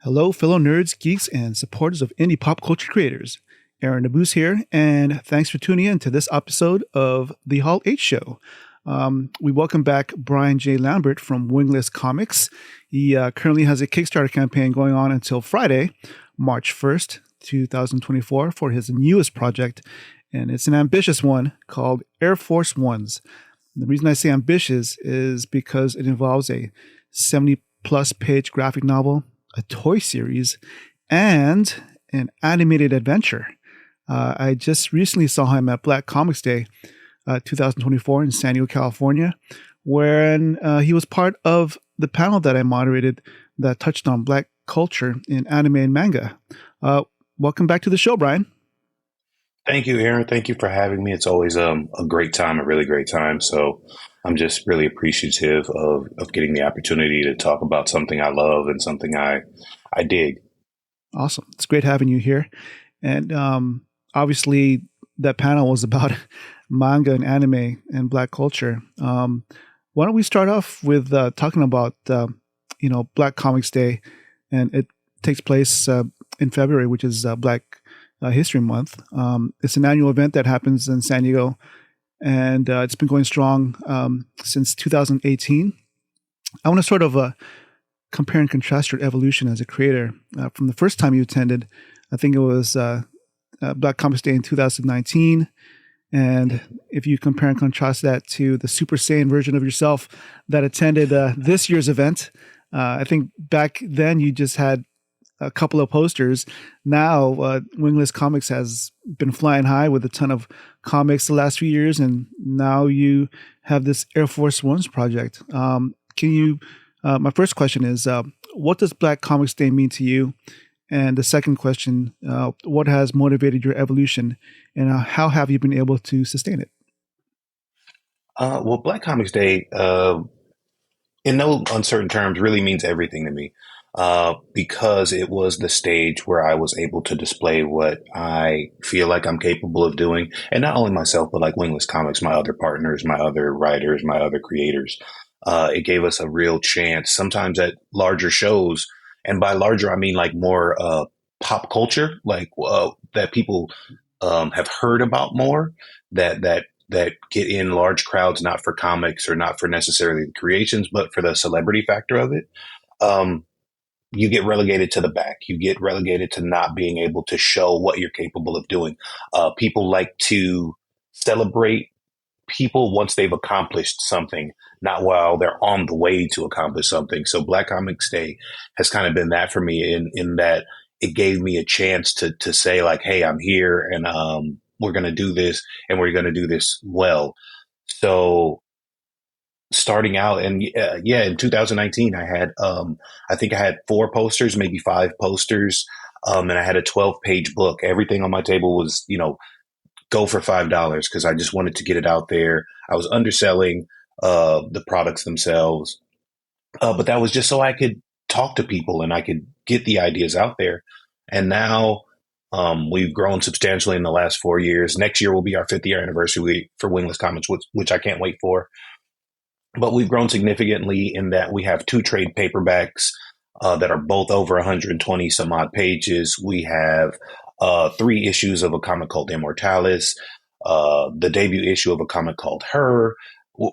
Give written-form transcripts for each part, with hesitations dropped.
Hello, fellow nerds, geeks, and supporters of indie pop culture creators. Aaron Nabus here, and thanks for tuning in to this episode of The Hall H Show. We welcome back Brian J. Lambert from Wingless Comics. He currently has a Kickstarter campaign going on until Friday, March 1st, 2024, for his newest project, and it's an ambitious one called Air Force Ones. The reason I say ambitious is because it involves a 70-plus page graphic novel, a toy series, and an animated adventure. I just recently saw him at Black Comics Day 2024 in San Diego, California, wherein he was part of the panel that I moderated that touched on Black culture in anime and manga. Welcome back to the show, Brian. Thank you, Aaron. Thank you for having me. It's always a great time, a really great time. So I'm just really appreciative of getting the opportunity to talk about something I love and something I dig. Awesome. It's great having you here. And obviously that panel was about manga and anime and Black culture. Why don't we start off with talking about, Black Comics Day, and it takes place in February, which is Black History Month. It's an annual event that happens in San Diego, and it's been going strong since 2018. I want to sort of compare and contrast your evolution as a creator from the first time you attended. I think it was Black Comics Day in 2019. And if you compare and contrast that to the Super Saiyan version of yourself that attended this year's event, I think back then you just had a couple of posters. Now, Wingless Comics has been flying high with a ton of comics the last few years, and now you have this Air Force Ones project. My first question is, what does Black Comics Day mean to you? And the second question, what has motivated your evolution, and how have you been able to sustain it? Well, Black Comics Day, in no uncertain terms, really means everything to me. Because it was the stage where I was able to display what I feel like I'm capable of doing. And not only myself, but like Wingless Comics, my other partners, my other writers, my other creators. It gave us a real chance, sometimes at larger shows. And by larger, I mean like more pop culture, like that people have heard about more, that get in large crowds, not for comics or not for necessarily the creations, but for the celebrity factor of it. You get relegated to the back. You get relegated to not being able to show what you're capable of doing. People like to celebrate people once they've accomplished something, not while they're on the way to accomplish something. So Black Comics Day has kind of been that for me in that it gave me a chance to say like, hey, I'm here and we're going to do this and we're going to do this well. So starting out and in 2019 I had I think I had 4 posters, maybe 5 posters, and I had a 12-page book. Everything on my table was go for $5 because I just wanted to get it out there. I was underselling the products themselves, but that was just so I could talk to people and I could get the ideas out there. And now we've grown substantially in the last 4 years. Next year will be our 5th year anniversary for Wingless Comics, which I can't wait for. But we've grown significantly in that we have 2 trade paperbacks that are both over 120 some odd pages. We have 3 issues of a comic called Immortalis, the debut issue of a comic called Her.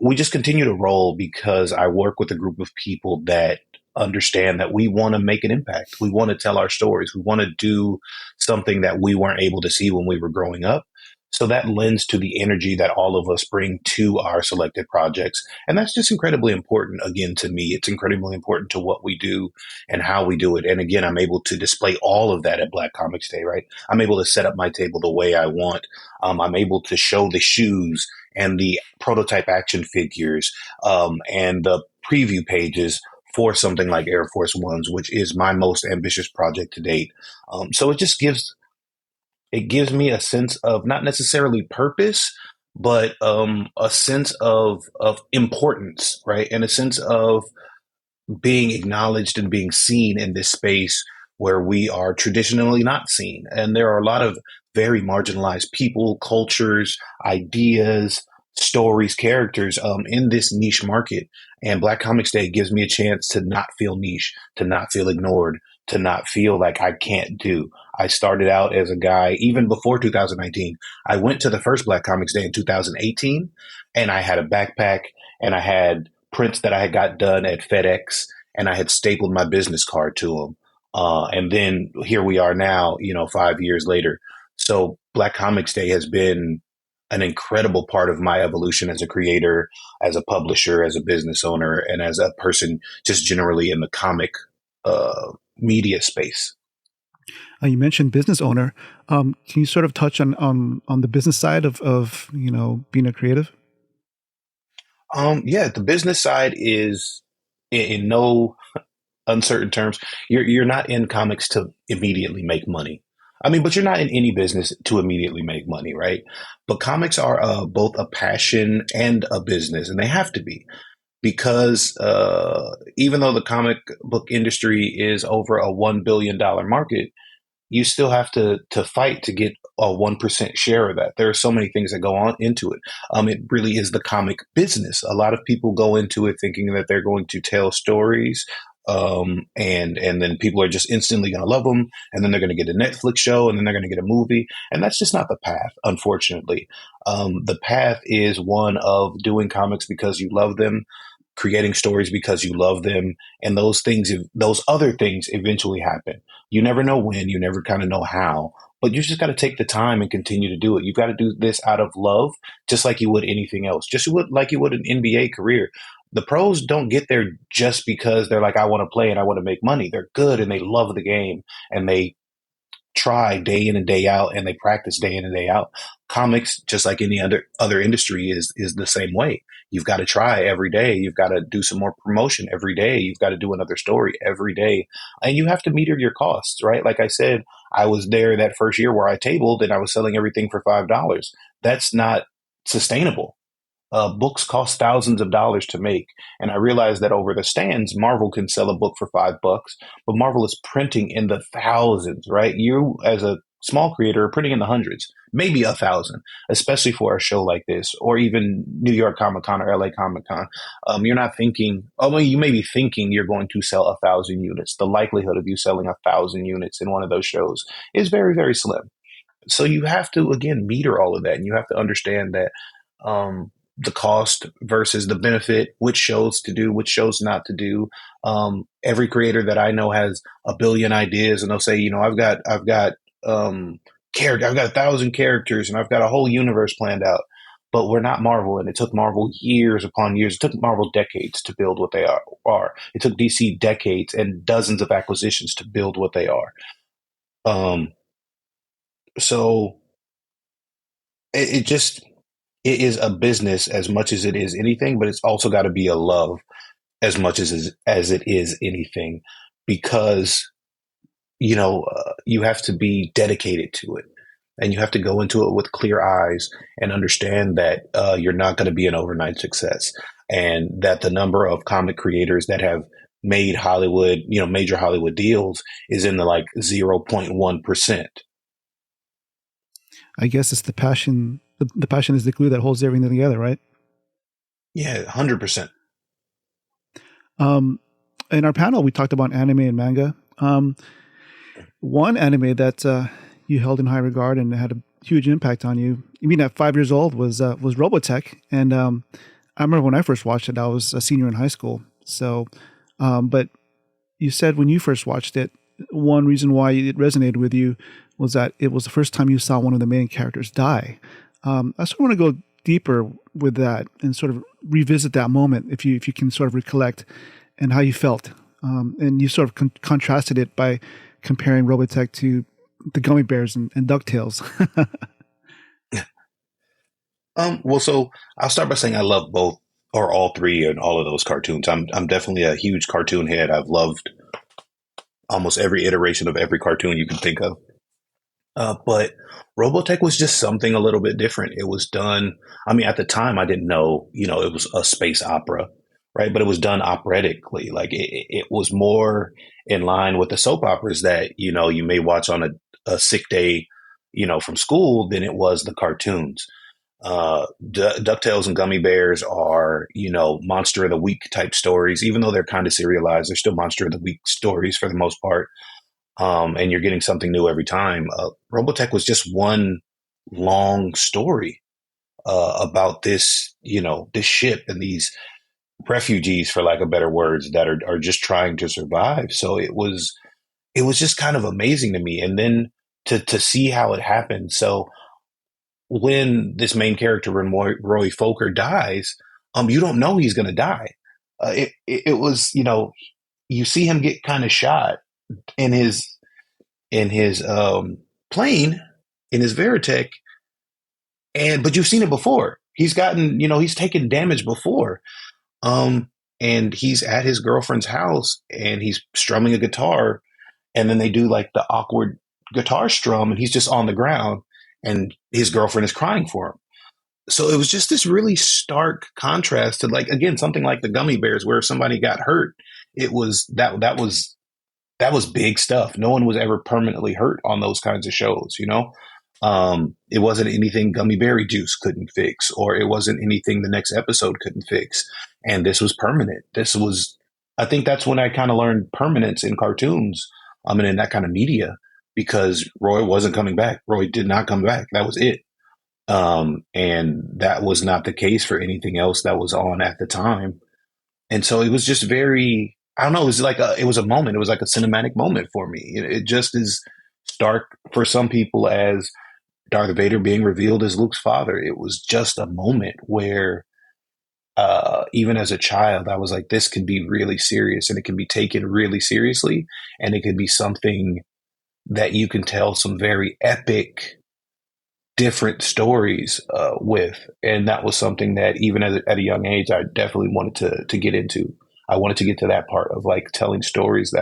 We just continue to roll because I work with a group of people that understand that we want to make an impact. We want to tell our stories. We want to do something that we weren't able to see when we were growing up. So that lends to the energy that all of us bring to our selected projects. And that's just incredibly important, again, to me. It's incredibly important to what we do and how we do it. And again, I'm able to display all of that at Black Comics Day, right? I'm able to set up my table the way I want. I'm able to show the shoes and the prototype action figures and the preview pages for something like Air Force Ones, which is my most ambitious project to date. So it gives me a sense of not necessarily purpose, but a sense of importance, right, and a sense of being acknowledged and being seen in this space where we are traditionally not seen. And there are a lot of very marginalized people, cultures, ideas, stories, characters in this niche market. And Black Comics Day gives me a chance to not feel niche, to not feel ignored, to not feel like I can't do. I started out as a guy, even before 2019. I went to the first Black Comics Day in 2018, and I had a backpack and I had prints that I had got done at FedEx, and I had stapled my business card to them. And then here we are now, 5 years later. So Black Comics Day has been an incredible part of my evolution as a creator, as a publisher, as a business owner, and as a person just generally in the comic media space. You mentioned business owner. Can you sort of touch on the business side of being a creative? Yeah, the business side is in no uncertain terms. You're not in comics to immediately make money. I mean, but you're not in any business to immediately make money, right? But comics are both a passion and a business, and they have to be because even though the comic book industry is over a $1 billion market, you still have to fight to get a 1% share of that. There are so many things that go on into it. It really is the comic business. A lot of people go into it thinking that they're going to tell stories, and then people are just instantly going to love them, and then they're going to get a Netflix show, and then they're going to get a movie, and that's just not the path. Unfortunately, the path is one of doing comics because you love them, creating stories because you love them, and those other things eventually happen. You never know when, you never kind of know how, but you just got to take the time and continue to do it. You've got to do this out of love, just like you would anything else, like you would an NBA career. The pros don't get there just because they're like, I want to play and I want to make money. They're good and they love the game, and they try day in and day out, and they practice day in and day out. Comics, just like any other industry, is the same way. You've got to try every day. You've got to do some more promotion every day. You've got to do another story every day, and you have to meter your costs, right? Like I said, I was there that first year where I tabled and I was selling everything for $5. That's not sustainable. Books cost thousands of dollars to make. And I realized that over the stands, Marvel can sell a book for $5, but Marvel is printing in the thousands, right? You, as a small creator, are printing in the hundreds, maybe 1,000, especially for a show like this, or even New York Comic Con or LA Comic Con. You're not thinking, although you may be thinking you're going to sell 1,000 units. The likelihood of you selling 1,000 units in one of those shows is very, very slim. So you have to, again, meter all of that. And you have to understand that the cost versus the benefit, which shows to do, which shows not to do. Every creator that I know has a billion ideas, and they'll say, I've got character, I've got 1,000 characters, and I've got a whole universe planned out. But we're not Marvel, and it took Marvel years upon years. It took Marvel decades to build what they are. It took DC decades and dozens of acquisitions to build what they are. So it is a business as much as it is anything, but it's also got to be a love as much as it is anything, because you have to be dedicated to it, and you have to go into it with clear eyes and understand that you're not going to be an overnight success, and that the number of comic creators that have made Hollywood, major Hollywood deals is in the like 0.1%. I guess it's the passion. The passion is the glue that holds everything together, right? Yeah, 100%. In our panel, we talked about anime and manga. One anime that you held in high regard and had a huge impact on you, you mean at 5 years old, was Robotech. And I remember when I first watched it, I was a senior in high school. So, but you said when you first watched it, one reason why it resonated with you was that it was the first time you saw one of the main characters die. I sort of want to go deeper with that and sort of revisit that moment, if you can sort of recollect, and how you felt. And you sort of contrasted it by comparing Robotech to the Gummy Bears and DuckTales. Well, so I'll start by saying I love both or all three and all of those cartoons. I'm definitely a huge cartoon head. I've loved almost every iteration of every cartoon you can think of. But Robotech was just something a little bit different. It was done. I mean, at the time, I didn't know, it was a space opera, right? But it was done operatically. Like it was more in line with the soap operas that you may watch on a sick day, from school than it was the cartoons. DuckTales and Gummy Bears are, Monster of the Week type stories, even though they're kind of serialized. They're still Monster of the Week stories for the most part, and you're getting something new every time. Robotech was just one long story about this, this ship and these refugees, for lack of better words, that are just trying to survive. So it was just kind of amazing to me, and then to see how it happened. So when this main character, Roy Fokker, dies, you don't know he's going to die. It was, you see him get kind of shot in his plane, in his Veritech, but you've seen it before. He's gotten, he's taken damage before. Um, and he's at his girlfriend's house and he's strumming a guitar, and then they do like the awkward guitar strum, and he's just on the ground, and his girlfriend is crying for him. So it was just this really stark contrast to, like, again, something like the Gummy Bears, where if somebody got hurt, it was that was big stuff. No one was ever permanently hurt on those kinds of shows. It wasn't anything Gummy Berry Juice couldn't fix, or it wasn't anything the next episode couldn't fix. And this was permanent. I think that's when I kind of learned permanence in cartoons, and in that kind of media, because Roy wasn't coming back. Roy did not come back. That was it. And that was not the case for anything else that was on at the time. And so it was just very, I don't know, it was a moment. It was like a cinematic moment for me. It just is stark for some people as Darth Vader being revealed as Luke's father. It was just a moment where, even as a child, I was like, this can be really serious, and it can be taken really seriously, and it can be something that you can tell some very epic, different stories with. And that was something that even at a young age, I definitely wanted to get into. I wanted to get to that part of, like, telling stories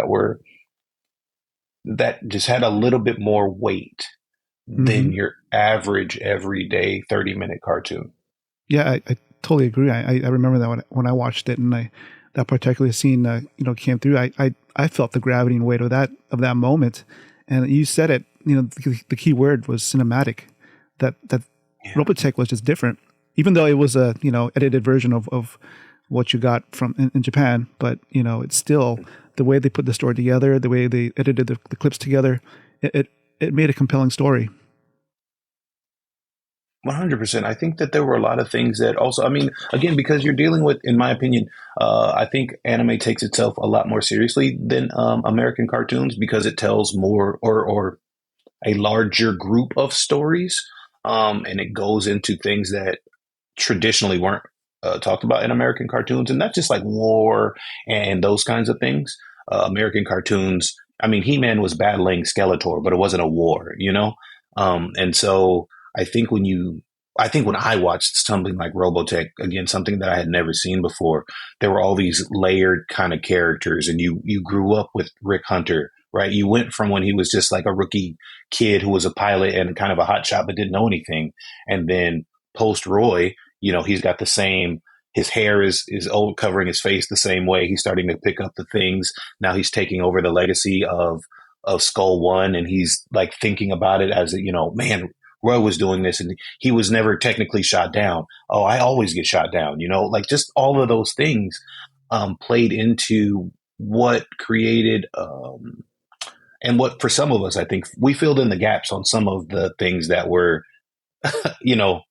that just had a little bit more weight Hmm. than your average everyday 30-minute cartoon. Yeah, I totally agree. I remember that when I watched it, and that particular scene came through. I felt the gravity and weight of that moment. And you said it. The key word was cinematic. That Yeah. Robotech was just different, even though it was a edited version of what you got from in Japan. But it's still the way they put the story together, the way they edited the clips together. It made a compelling story. 100%. I think that there were a lot of things that also, I mean, again, because you're dealing with, in my opinion, I think anime takes itself a lot more seriously than American cartoons, because it tells more, or a larger group of stories. And it goes into things that traditionally weren't talked about in American cartoons. And that's just like war and those kinds of things. American cartoons, I mean, He-Man was battling Skeletor, but it wasn't a war. And so I think when I watched something like Robotech, again, something that I had never seen before, there were all these layered kind of characters, and you grew up with Rick Hunter, right? You went from when he was just like a rookie kid who was a pilot and kind of a hotshot but didn't know anything, and then post Roy, he's got the same. His hair is old, covering his face the same way. He's starting to pick up the things. Now he's taking over the legacy of Skull One, and he's like thinking about it as man, Roy was doing this, and he was never technically shot down. Oh, I always get shot down. Like, just all of those things played into what created, and what for some of us, I think we filled in the gaps on some of the things that were, you know,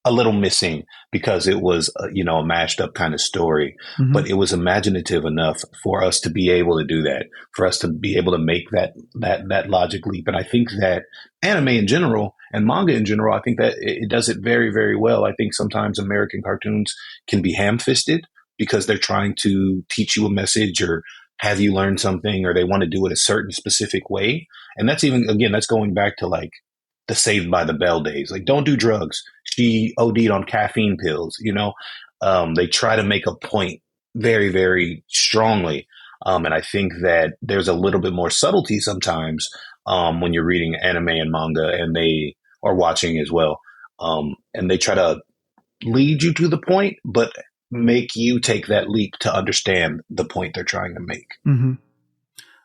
a little missing, because it was a mashed up kind of story, Hmm. but it was imaginative enough for us to be able to do that, for us to be able to make that logic leap. And I think that anime in general and manga in general, I think that it does it very, very well. I think sometimes American cartoons can be ham-fisted because they're trying to teach you a message or have you learn something, or they want to do it a certain specific way. And that's even, again, that's going back to like the Saved by the Bell days. Like, don't do drugs. She OD'd on caffeine pills. They try to make a point very, very strongly. And I think that there's a little bit more subtlety sometimes when you're reading anime and manga, and they are watching as well. And they try to lead you to the point, but make you take that leap to understand the point they're trying to make. Mm-hmm.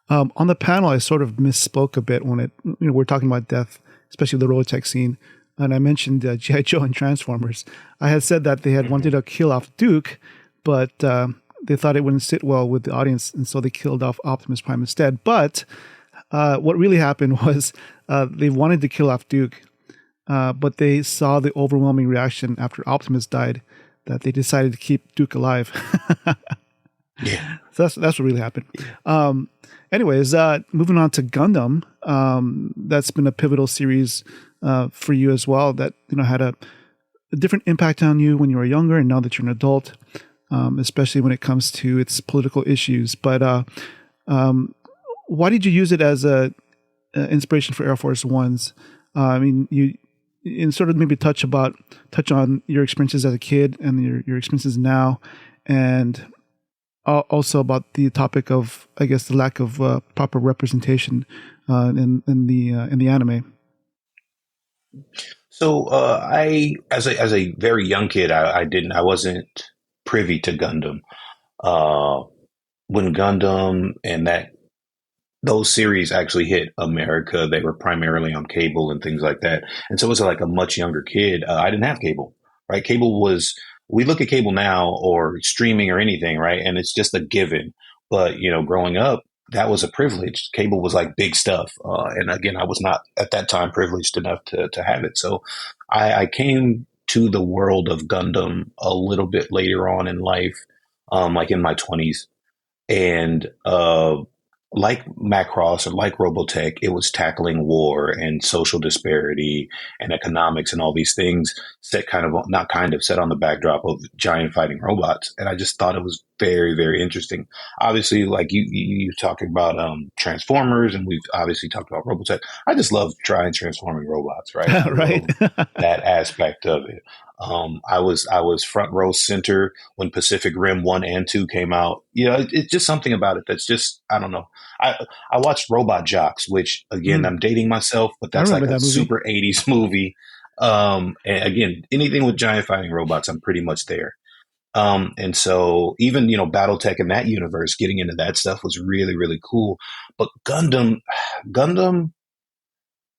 On the panel, I sort of misspoke a bit when we're talking about death, especially the Robotech scene, and I mentioned G.I. Joe and Transformers. I had said that they had wanted to kill off Duke, but they thought it wouldn't sit well with the audience, and so they killed off Optimus Prime instead. But what really happened was they wanted to kill off Duke, but they saw the overwhelming reaction after Optimus died that they decided to keep Duke alive. Yeah. So that's what really happened. Anyways, moving on to Gundam, that's been a pivotal series for you as well. That had a different impact on you when you were younger, and now that you're an adult, especially when it comes to its political issues. But why did you use it as a inspiration for Air Force Ones? I mean, and sort of maybe touch on your experiences as a kid and your experiences now, and also about the topic of, I guess, the lack of proper representation in the anime. So I, as a very young kid, I wasn't privy to Gundam. When Gundam and those series actually hit America, they were primarily on cable and things like that. And so as like a much younger kid, I didn't have cable, right? We look at cable now or streaming or anything, right? And it's just a given. But, growing up, that was a privilege. Cable was like big stuff. And again, I was not at that time privileged enough to have it. So I came to the world of Gundam a little bit later on in life, like in my 20s. And like Macross or like Robotech, it was tackling war and social disparity and economics and all these things set on the backdrop of giant fighting robots. And I just thought it was very, very interesting. Obviously, like you talking about Transformers, and we've obviously talked about Robotech. I just love trying transforming robots, right? I Right. love that aspect of it. I was front row center when Pacific Rim 1 and 2 came out. It's just something about it that's just, I don't know. I watched Robot Jocks, which again, I'm dating myself, but that's like a super 80s movie. And again, anything with giant fighting robots, I'm pretty much there. And so even, Battletech in that universe, getting into that stuff was really, really cool. But Gundam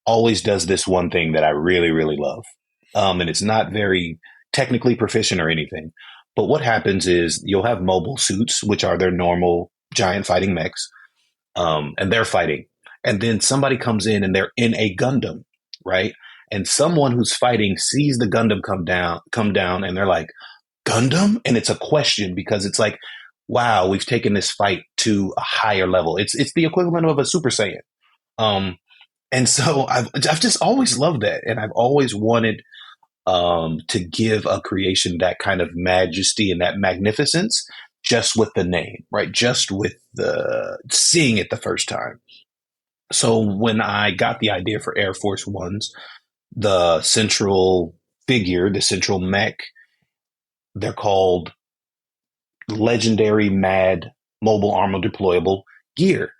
always does this one thing that I really, really love. And it's not very technically proficient or anything. But what happens is you'll have mobile suits, which are their normal giant fighting mechs, and they're fighting. And then somebody comes in and they're in a Gundam, right? And someone who's fighting sees the Gundam come down, and they're like, Gundam? And it's a question because it's like, wow, we've taken this fight to a higher level. It's the equivalent of a Super Saiyan. And so I've just always loved that. And I've always wanted to give a creation that kind of majesty and that magnificence just with the name, right? Just with the seeing it the first time. So when I got the idea for Air Force Ones, the central figure, the central mech, they're called Legendary Mad Mobile Armor Deployable Gear.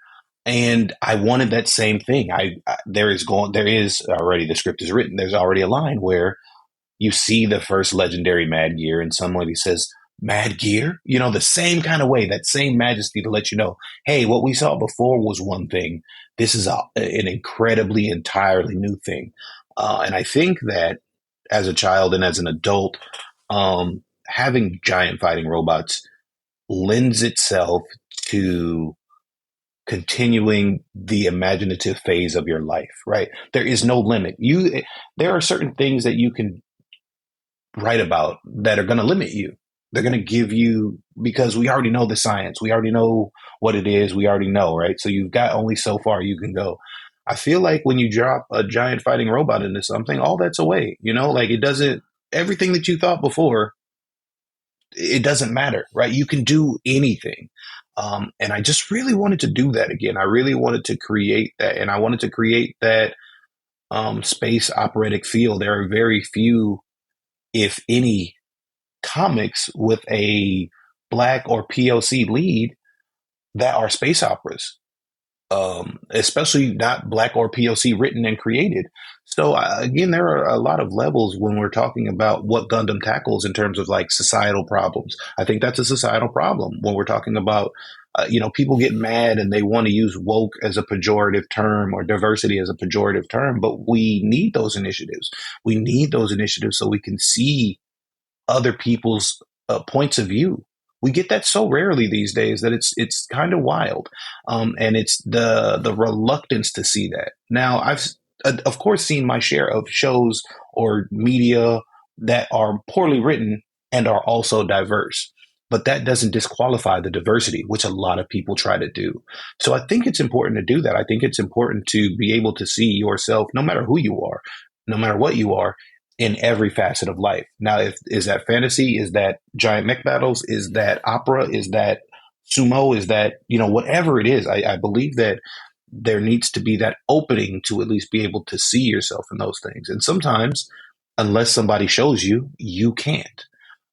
And I wanted that same thing. There is already, the script is written. There's already a line where you see the first legendary Mad Gear and somebody says, Mad Gear? The same kind of way, that same majesty to let you know, hey, what we saw before was one thing. This is an incredibly, entirely new thing. And I think that as a child and as an adult, having giant fighting robots lends itself to continuing the imaginative phase of your life, right? There is no limit. There are certain things that you can write about that are going to limit you. They're going to give you, because we already know the science. We already know what it is. We already know, right? So you've got only so far you can go. I feel like when you drop a giant fighting robot into something, all that's away, like it doesn't, everything that you thought before, it doesn't matter, right? You can do anything. And I just really wanted to do that again. I really wanted to create that. And I wanted to create that space operatic feel. There are very few, if any, comics with a black or POC lead that are space operas, especially not black or POC written and created. So again, there are a lot of levels when we're talking about what Gundam tackles in terms of like societal problems. I think that's a societal problem when we're talking about, people get mad and they want to use woke as a pejorative term or diversity as a pejorative term, but we need those initiatives. We need those initiatives so we can see other people's points of view. We get that so rarely these days that it's kind of wild, and it's the reluctance to see that. Now, I've of course seen my share of shows or media that are poorly written and are also diverse, but that doesn't disqualify the diversity, which a lot of people try to do. So I think it's important to do that. I think it's important to be able to see yourself, no matter who you are, no matter what you are, in every facet of life. Now, is that fantasy? Is that giant mech battles? Is that opera? Is that sumo? Is that, whatever it is? I believe that there needs to be that opening to at least be able to see yourself in those things. And sometimes, unless somebody shows you, you can't.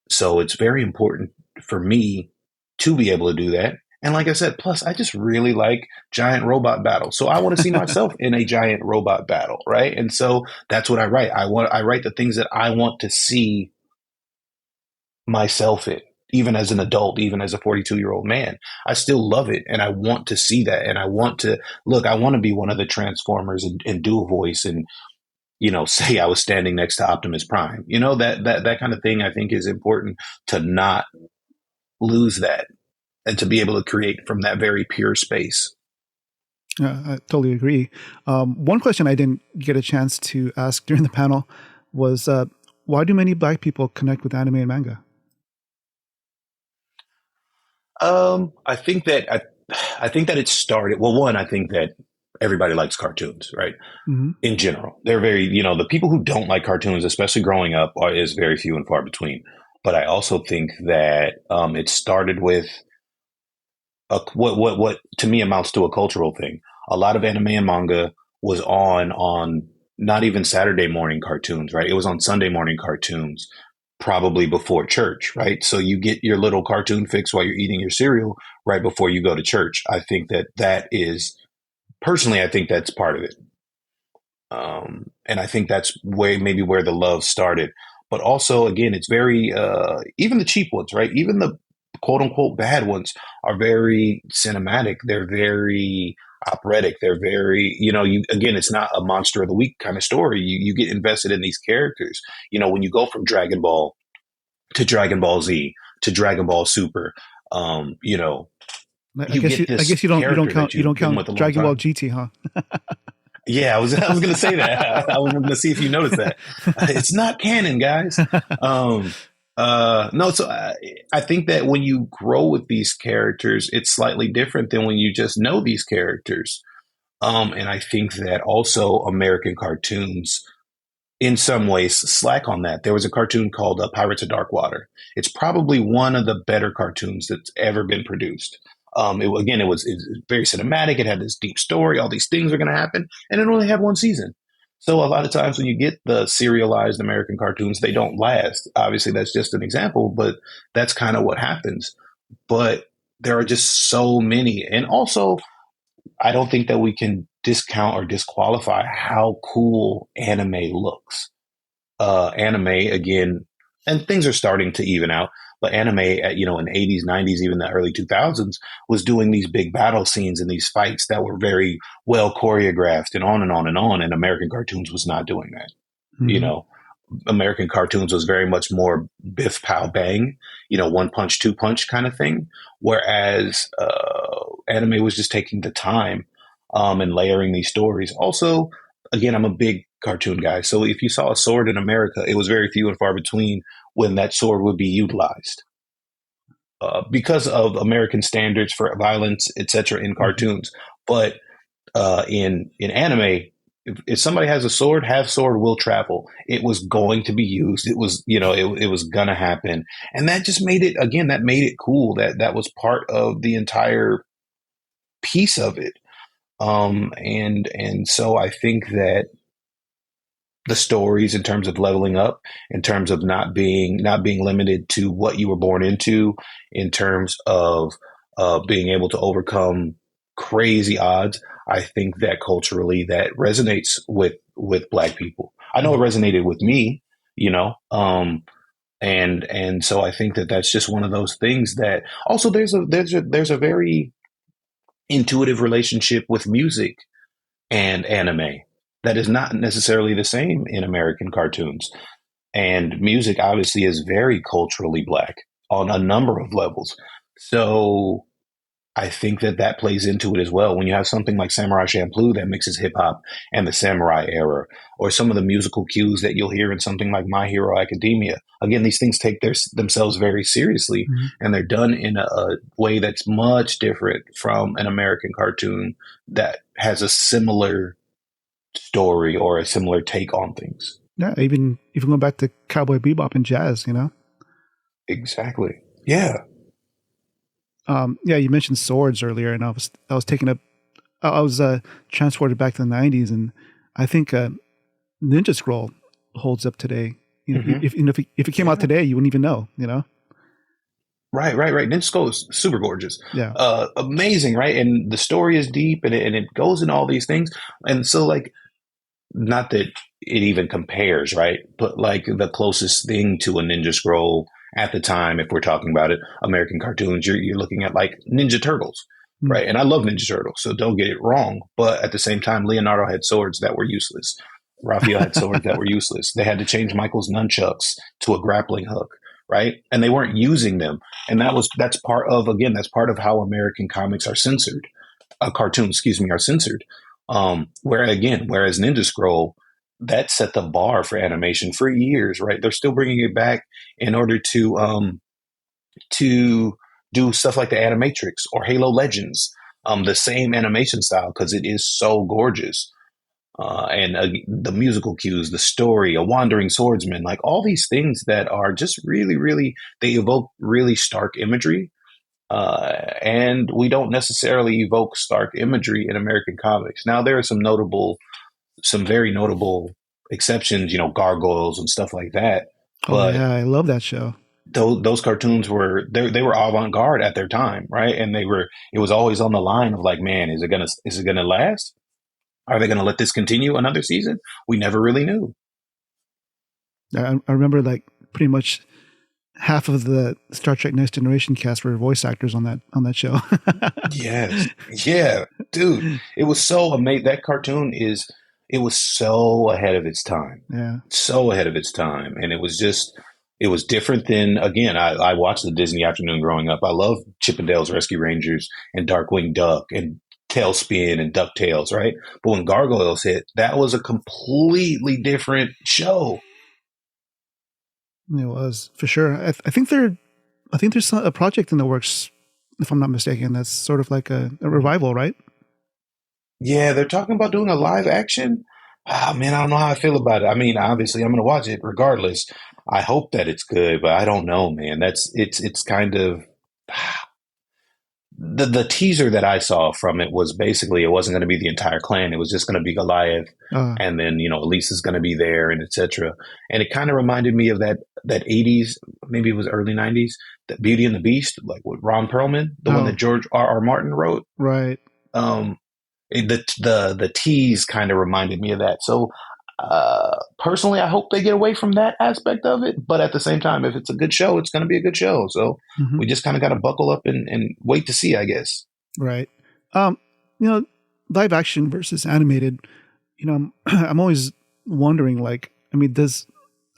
So it's very important for me to be able to do that. And like I said, plus I just really like giant robot battles. So I want to see myself in a giant robot battle, right? And so that's what I write. I write the things that I want to see myself in, even as an adult, even as a 42-year-old man. I still love it and I want to see that. And I want to be one of the Transformers and do a voice and, say I was standing next to Optimus Prime. That kind of thing I think is important, to not lose that and to be able to create from that very pure space. I totally agree. One question I didn't get a chance to ask during the panel was, why do many Black people connect with anime and manga? I think that it started. Well, one, I think that everybody likes cartoons, right? Mm-hmm. In general, they're very, the people who don't like cartoons, especially growing up, is very few and far between. But I also think that it started with what to me amounts to a cultural thing. A lot of anime and manga was on not even Saturday morning cartoons, right? It was on Sunday morning cartoons, probably before church, right? So you get your little cartoon fix while you're eating your cereal right before you go to church. I think that is, personally, I think that's part of it. And I think that's maybe where the love started. But also, again, it's very, even the cheap ones, right? Even the quote unquote bad ones are very cinematic. They're very operatic. They're very, again, it's not a monster of the week kind of story. You get invested in these characters. When you go from Dragon Ball to Dragon Ball Z to Dragon Ball Super, I guess you don't count Dragon Ball GT, huh? Yeah, I was going to say that. I was going to see if you noticed that. It's not canon, guys. No, so I think that when you grow with these characters, it's slightly different than when you just know these characters. And I think that also American cartoons, in some ways, slack on that. There was a cartoon called Pirates of Dark Water. It's probably one of the better cartoons that's ever been produced. It was very cinematic. It had this deep story. All these things are going to happen, and it only had one season. So a lot of times when you get the serialized American cartoons, they don't last. Obviously, that's just an example, but that's kind of what happens. But there are just so many. And also, I don't think that we can discount or disqualify how cool anime looks. Anime, again, and things are starting to even out, but anime in the 80s, 90s, even the early 2000s was doing these big battle scenes and these fights that were very well choreographed and on and on and on. And American cartoons was not doing that. Mm-hmm. American cartoons was very much more biff, pow, bang, one punch, two punch kind of thing. Whereas anime was just taking the time and layering these stories. Also, again, I'm a big cartoon guy. So if you saw a sword in America, it was very few and far between when that sword would be utilized because of American standards for violence, etc. in cartoons. But in anime, if somebody has a sword, have sword will travel. It was going to be used. It was, it was going to happen. And that just made it, again, that made it cool. That was part of the entire piece of it. And so I think that the stories, in terms of leveling up, in terms of not being limited to what you were born into, in terms of being able to overcome crazy odds. I think that culturally that resonates with Black people. I know it resonated with me, you know, and so I think that that's just one of those things that also there's a very intuitive relationship with music and anime that is not necessarily the same in American cartoons. And music obviously is very culturally Black on a number of levels. So I think that that plays into it as well. When you have something like Samurai Champloo that mixes hip hop and the samurai era, or some of the musical cues that you'll hear in something like My Hero Academia. Again, these things take themselves very seriously, Mhm. and they're done in a way that's much different from an American cartoon that has a similar story or a similar take on things. Yeah, even going back to Cowboy Bebop and jazz, you know. Exactly. Yeah. Yeah, you mentioned swords earlier, and I was taking up. I was transported back to the '90s, and I think Ninja Scroll holds up today. You know, Hmm. if it came out Yeah. today, you wouldn't even know. You know. Right, right, right. Ninja Scroll is super gorgeous, Yeah. amazing, right? And the story is deep, and it goes in all these things. And so, like, not that it even compares, right? But like the closest thing to a Ninja Scroll at the time, if we're talking about it, American cartoons, you're looking at like Ninja Turtles, Mm. right? And I love Ninja Turtles, so don't get it wrong. But at the same time, Leonardo had swords that were useless. Raphael had swords that were useless. They had to change Michael's nunchucks to a grappling hook, right? And they weren't using them. And that's part of, again, that's part of how American comics are censored. Cartoons, excuse me, are censored. Whereas Ninja Scroll, that set the bar for animation for years, right? They're still bringing it back in order to do stuff like the Animatrix or Halo Legends, the same animation style because it is so gorgeous. And the musical cues, the story, a wandering swordsman, like all these things that are just really, really, they evoke really stark imagery. And we don't necessarily evoke stark imagery in American comics. Now, there are some very notable exceptions, gargoyles and stuff like that. Oh But yeah, I love that show. those cartoons they were avant garde at their time, right? And it was always on the line of like, man, is it gonna last? Are they gonna let this continue another season? We never really knew. I remember like pretty much half of the Star Trek Next Generation cast were voice actors on that show. Yes. Yeah, dude. It was so amazing. That cartoon it was so ahead of its time. Yeah. So ahead of its time. And it was different than, again, I watched the Disney Afternoon growing up. I love Chippendale's Rescue Rangers and Darkwing Duck and Tailspin and DuckTales, right? But when Gargoyles hit, that was a completely different show. It was for sure. I think there's a project in the works, if I'm not mistaken. That's sort of like a revival, right? Yeah, they're talking about doing a live action. Ah, man, I don't know how I feel about it. I mean, obviously, I'm going to watch it regardless. I hope that it's good, but I don't know, man. It's kind of the teaser that I saw from it was basically it wasn't going to be the entire clan. It was just going to be Goliath, Uh, and then Elisa's going to be there, and etc. And it kind of reminded me of that '80s, maybe it was early '90s, that Beauty and the Beast, like with Ron Perlman, the one that oh, George R. R. Martin wrote. right. Um, the tease kind of reminded me of that. So personally, I hope they get away from that aspect of it. But at the same time, if it's a good show, it's going to be a good show. So Hmm. we just kind of got to buckle up and wait to see, I guess. Right. Um, you know, live action versus animated. I'm always wondering, like, I mean, does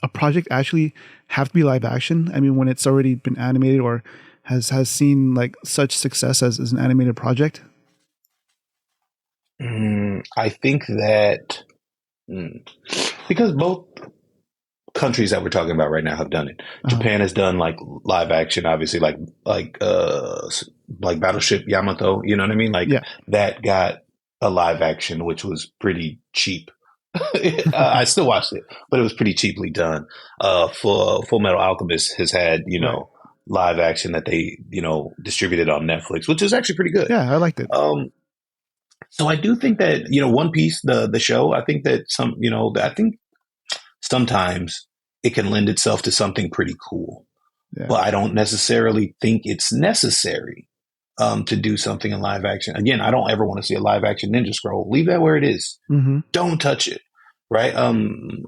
a project actually have to be live action? I mean, when it's already been animated or has seen like such success as an animated project. I think that mm, because both countries that we're talking about right now have done it. Uh, Japan has done like live action, obviously, like Battleship Yamato. You know what I mean? Like yeah. that got a live action, which was pretty cheap. I still watched it, but it was pretty cheaply done. Full Metal Alchemist has had Right. live action that they distributed on Netflix, which is actually pretty good. Yeah, I liked it. So I do think that One Piece, the show, I think that I think sometimes it can lend itself to something pretty cool. Yeah. But I don't necessarily think it's necessary to do something in live action. Again, I don't ever want to see a live action Ninja Scroll. Leave that where it is. Mm-hmm. Don't touch it. Right.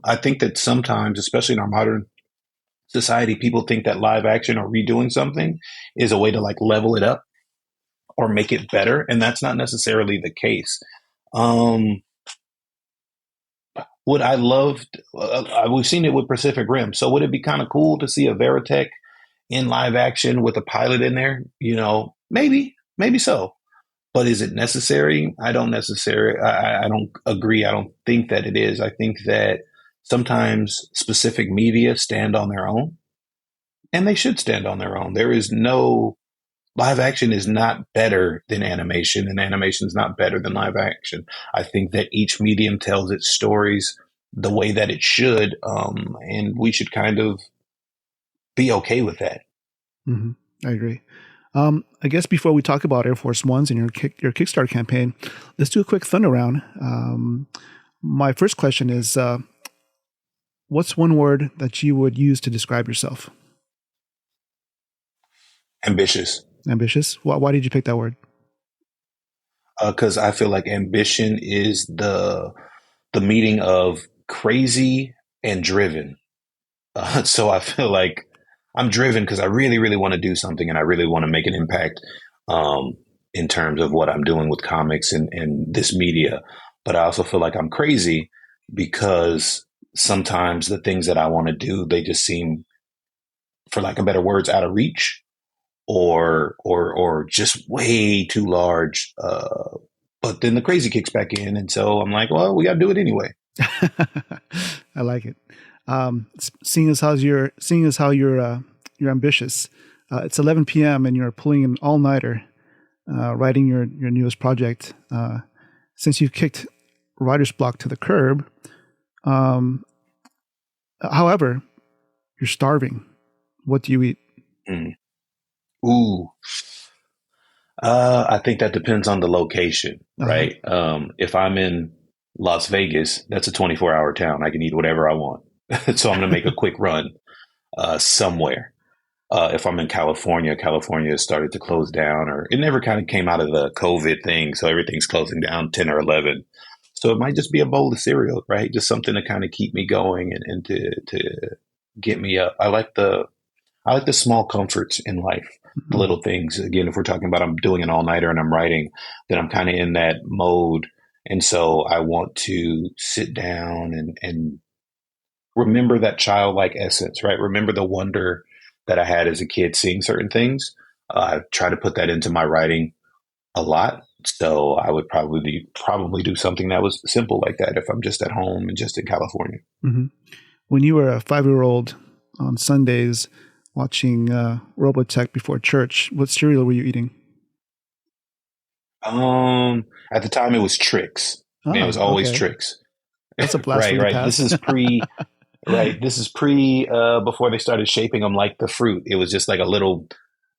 I think that sometimes, especially in our modern society, people think that live action or redoing something is a way to like level it up or make it better. And that's not necessarily the case. Would I love, we've seen it with Pacific Rim. So would it be kind of cool to see a Veritech in live action with a pilot in there? You know, maybe so. But is it necessary? I don't necessarily, I don't agree. I don't think that it is. I think that sometimes specific media stand on their own, and they should stand on their own. There is no, live action is not better than animation, and animation is not better than live action. I think that each medium tells its stories the way that it should, and we should kind of be okay with that. Mm-hmm. I agree. I guess before we talk about Air Force Ones and your Kickstarter campaign, let's do a quick thunder round. My first question is, what's one word that you would use to describe yourself? Ambitious. Ambitious. Why did you pick that word? Because I feel like ambition is the meeting of crazy and driven. So I feel like I'm driven because I really, really want to do something, and I really want to make an impact in terms of what I'm doing with comics and this media. But I also feel like I'm crazy because sometimes the things that I want to do, they just seem, for lack of better words, out of reach or just way too large. But then the crazy kicks back in, and so I'm like, well, we got to do it anyway. I like it. Seeing as how you're ambitious, it's 11 p.m. and you're pulling an all-nighter, writing your newest project. Since you've kicked writer's block to the curb, however, you're starving. What do you eat? Ooh. I think that depends on the location, right? If I'm in Las Vegas, that's a 24-hour town. I can eat whatever I want. So I'm going to make a quick run somewhere. If I'm in California has started to close down, or it never kind of came out of the COVID thing. So everything's closing down 10 or 11. So it might just be a bowl of cereal, right? Just something to kind of keep me going and to get me up. I like the small comforts in life, the little things. Again, if we're talking about I'm doing an all-nighter and I'm writing, then I'm kind of in that mode. And so I want to sit down and remember that childlike essence, right? Remember the wonder that I had as a kid seeing certain things. I try to put that into my writing a lot. So I would probably do something that was simple like that if I'm just at home and just in California. Mm-hmm. When you were a 5-year-old on Sundays watching Robotech before church, what cereal were you eating? At the time, it was Trix. It was always Trix. That's a blast from the past. This is pre. Right. This is before they started shaping them like the fruit. It was just like a little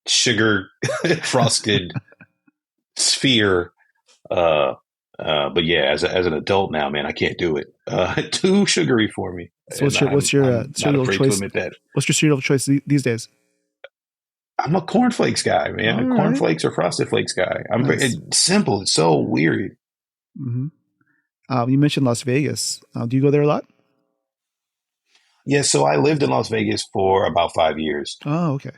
sugar frosted sphere. But yeah, as an adult now, man, I can't do it. Too sugary for me. So what's your cereal choice? What's your cereal choice these days? I'm a cornflakes guy, man. Cornflakes or Frosted Flakes guy. It's simple. It's so weird. Mm-hmm. You mentioned Las Vegas. Do you go there a lot? Yeah, so I lived in Las Vegas for about 5 years. Oh, okay.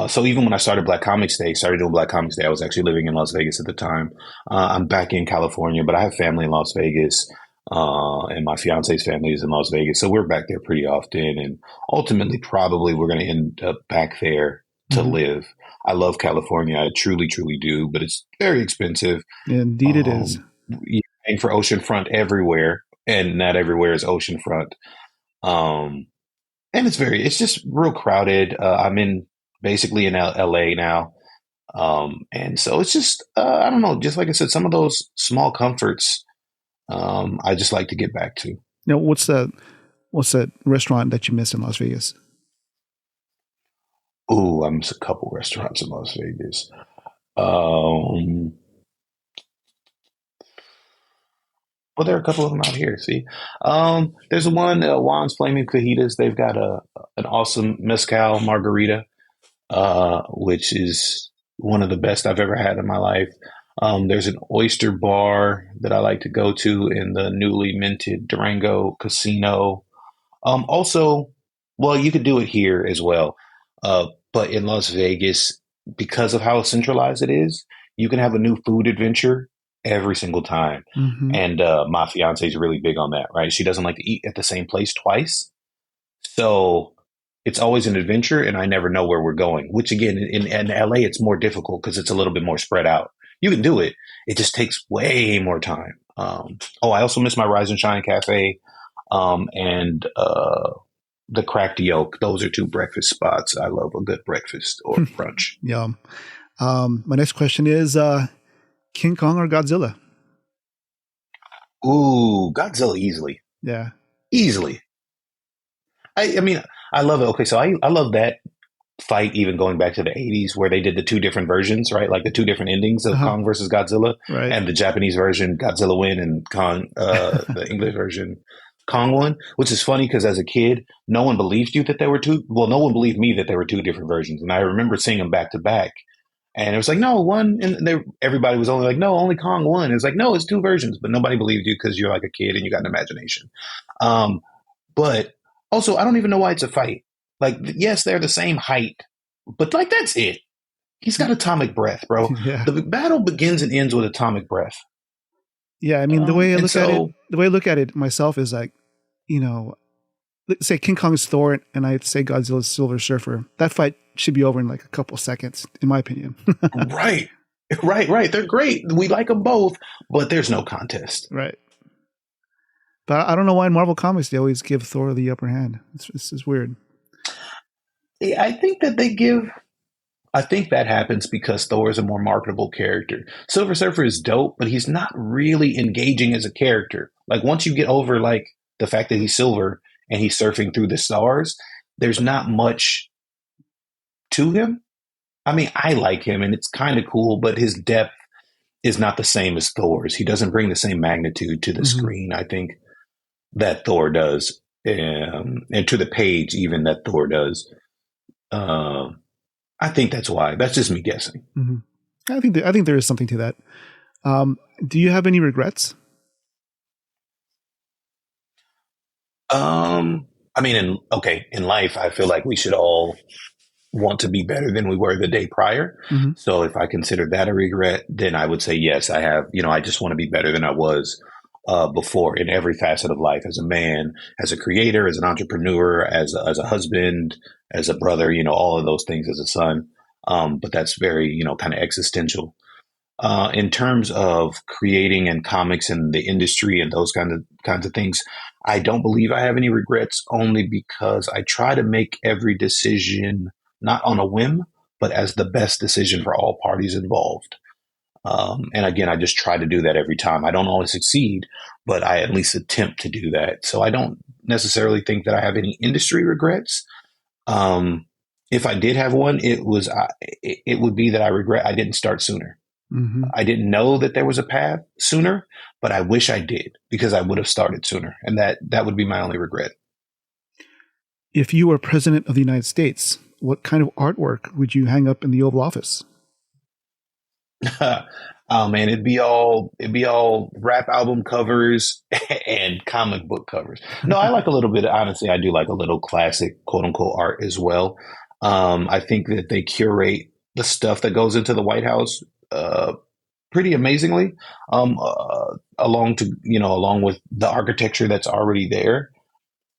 So even when I started doing Black Comics Day, I was actually living in Las Vegas at the time. I'm back in California, but I have family in Las Vegas, and my fiance's family is in Las Vegas. So we're back there pretty often, and ultimately probably we're going to end up back there to live. I love California. I truly, truly do, but it's very expensive. Indeed it is. You're paying for oceanfront everywhere, and not everywhere is oceanfront. And it's just real crowded. I'm basically in LA now. And so it's just, I don't know, just like I said, some of those small comforts, I just like to get back to. Now, what's that restaurant that you miss in Las Vegas? Ooh, I miss a couple restaurants in Las Vegas. Well, there are a couple of them out here. See, there's one Juan's Flaming Fajitas. They've got a an awesome mezcal margarita, which is one of the best I've ever had in my life. There's an oyster bar that I like to go to in the newly minted Durango Casino. Also, well, you could do it here as well, but in Las Vegas, because of how centralized it is, you can have a new food adventure every single time. Mm-hmm. And my fiance is really big on that, right? She doesn't like to eat at the same place twice, so it's always an adventure, and I never know where we're going. Which again, in LA, it's more difficult because it's a little bit more spread out. You can do it; it just takes way more time. I also miss my Rise and Shine Cafe and the Cracked Yolk. Those are two breakfast spots. I love a good breakfast or brunch. Yeah. My next question is King Kong or Godzilla? Ooh, Godzilla easily, Yeah. easily. I mean, I love it. Okay, so I love that fight even going back to the 80s where they did the two different versions, right? Like the two different endings of Uh-huh. Kong versus Godzilla, Right. and the Japanese version Godzilla win and Kong the English version Kong won, which is funny because as a kid, no one believed you that there were two. Well, no one believed me that there were two different versions, and I remember seeing them back to back, and it was like, no, one, and everybody was only like, no, only Kong won. It's like, no, it's two versions, but nobody believed you because you're like a kid and you got an imagination. Um, but also, I don't even know why it's a fight. Like, yes, they're the same height, but like that's it. He's got atomic breath, bro. Yeah. The battle begins and ends with atomic breath. Yeah. I mean, the way I And look at it, so, the way I look at it myself is like, you know, let's say King Kong is Thor and I say Godzilla's Silver Surfer. That fight should be over in like a couple seconds, in my opinion. right, right. They're great. We like them both, but there's no contest. Right. But I don't know why in Marvel Comics they always give Thor the upper hand. It's weird. I think that they give. I think that happens because Thor is a more marketable character. Silver Surfer is dope, but he's not really engaging as a character. Like once you get over like the fact that he's silver and he's surfing through the stars, there's not much to him. I mean, I like him and it's kind of cool, but his depth is not the same as Thor's. He doesn't bring the same magnitude to the Mm-hmm. screen, I think, that Thor does, and to the page even that Thor does. I think that's why. That's just me guessing. Mm-hmm. I think there is something to that. Do you have any regrets? I mean, in life, I feel like we should all want to be better than we were the day prior. Mm-hmm. So if I consider that a regret, then I would say yes, I have. I just want to be better than I was before in every facet of life, as a man, as a creator, as an entrepreneur, as a husband, as a brother. All of those things as a son. But that's very kind of existential. In terms of creating and comics and the industry and those kinds of things, I don't believe I have any regrets. Only because I try to make every decision not on a whim, but as the best decision for all parties involved. And again, I just try to do that every time. I don't always succeed, but I at least attempt to do that. So I don't necessarily think that I have any industry regrets. If I did have one, it would be that I regret I didn't start sooner. Mm-hmm. I didn't know that there was a path sooner, but I wish I did because I would have started sooner, and that would be my only regret. If you were president of the United States, what kind of artwork would you hang up in the Oval Office? Oh man, it'd be all rap album covers and comic book covers. No, I like a little bit. Honestly, I do like a little classic quote unquote art as well. I think that they curate the stuff that goes into the White House pretty amazingly, along with the architecture that's already there.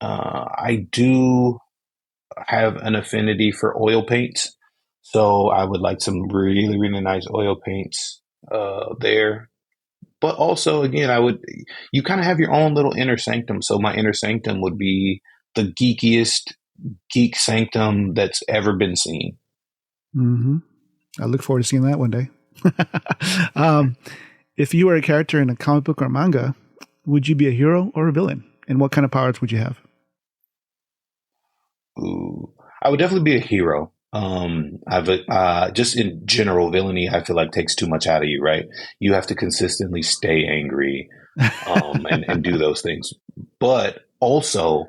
I do have an affinity for oil paints, so I would like some really really nice oil paints there. But also, again, you kind of have your own little inner sanctum. So my inner sanctum would be the geekiest geek sanctum that's ever been seen. Mm-hmm. I look forward to seeing that one day. If you were a character in a comic book or manga, would you be a hero or a villain? And what kind of powers would you have? Ooh, I would definitely be a hero. I've just in general villainy, I feel like takes too much out of you, right? You have to consistently stay angry. and do those things. But also,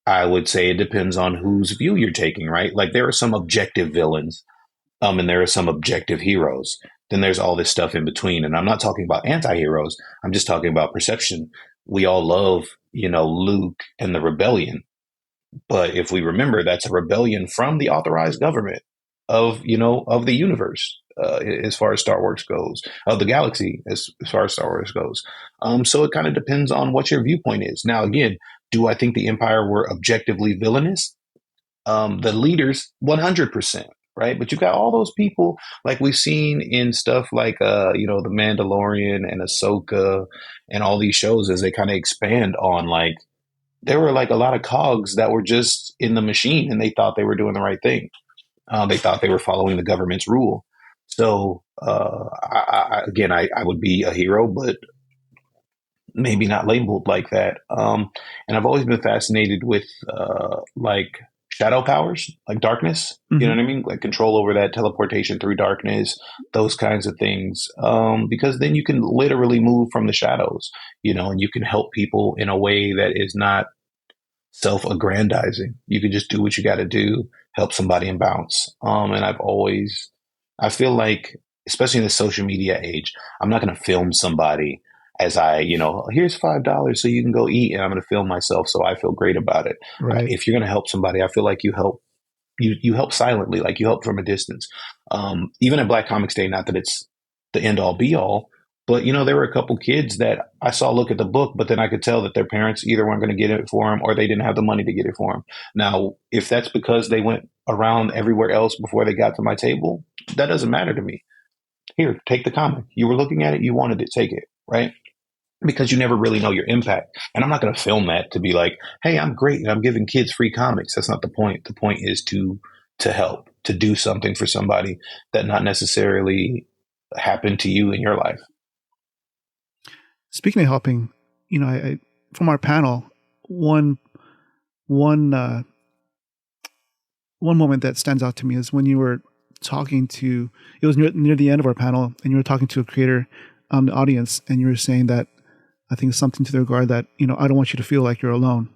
I would say it depends on whose view you're taking, right? Like there are some objective villains, and there are some objective heroes. Then there's all this stuff in between. And I'm not talking about anti-heroes. I'm just talking about perception. We all love, Luke and the rebellion. But if we remember, that's a rebellion from the authorized government of the universe, as far as Star Wars goes, of the galaxy as far as Star Wars goes. So it kind of depends on what your viewpoint is. Now, again, do I think the Empire were objectively villainous? The leaders, 100%. Right. But you've got all those people like we've seen in stuff like, The Mandalorian and Ahsoka and all these shows as they kind of expand on like there were like a lot of cogs that were just in the machine and they thought they were doing the right thing. They thought they were following the government's rule. So, I would be a hero, but maybe not labeled like that. And I've always been fascinated with like shadow powers, like darkness. You know what I mean? Like control over that, teleportation through darkness, those kinds of things. Because then you can literally move from the shadows, and you can help people in a way that is not self-aggrandizing. You can just do what you got to do, help somebody and bounce. And I feel like, especially in the social media age, I'm not going to film somebody as here's $5 so you can go eat, and I'm going to film myself so I feel great about it. Right. If you're going to help somebody, I feel like you help. You help silently, like you help from a distance. Even at Black Comics Day, not that it's the end all be all, but there were a couple kids that I saw look at the book, but then I could tell that their parents either weren't going to get it for them or they didn't have the money to get it for them. Now, if that's because they went around everywhere else before they got to my table, that doesn't matter to me. Here, take the comic. You were looking at it, you wanted it, take it, right? Because you never really know your impact. And I'm not going to film that to be like, hey, I'm great and I'm giving kids free comics. That's not the point. The point is to help, to do something for somebody that not necessarily happened to you in your life. Speaking of helping, I from our panel, one one moment that stands out to me is when you were talking to, it was near the end of our panel, and you were talking to a creator, the audience, and you were saying that, I think something to the regard that, I don't want you to feel like you're alone.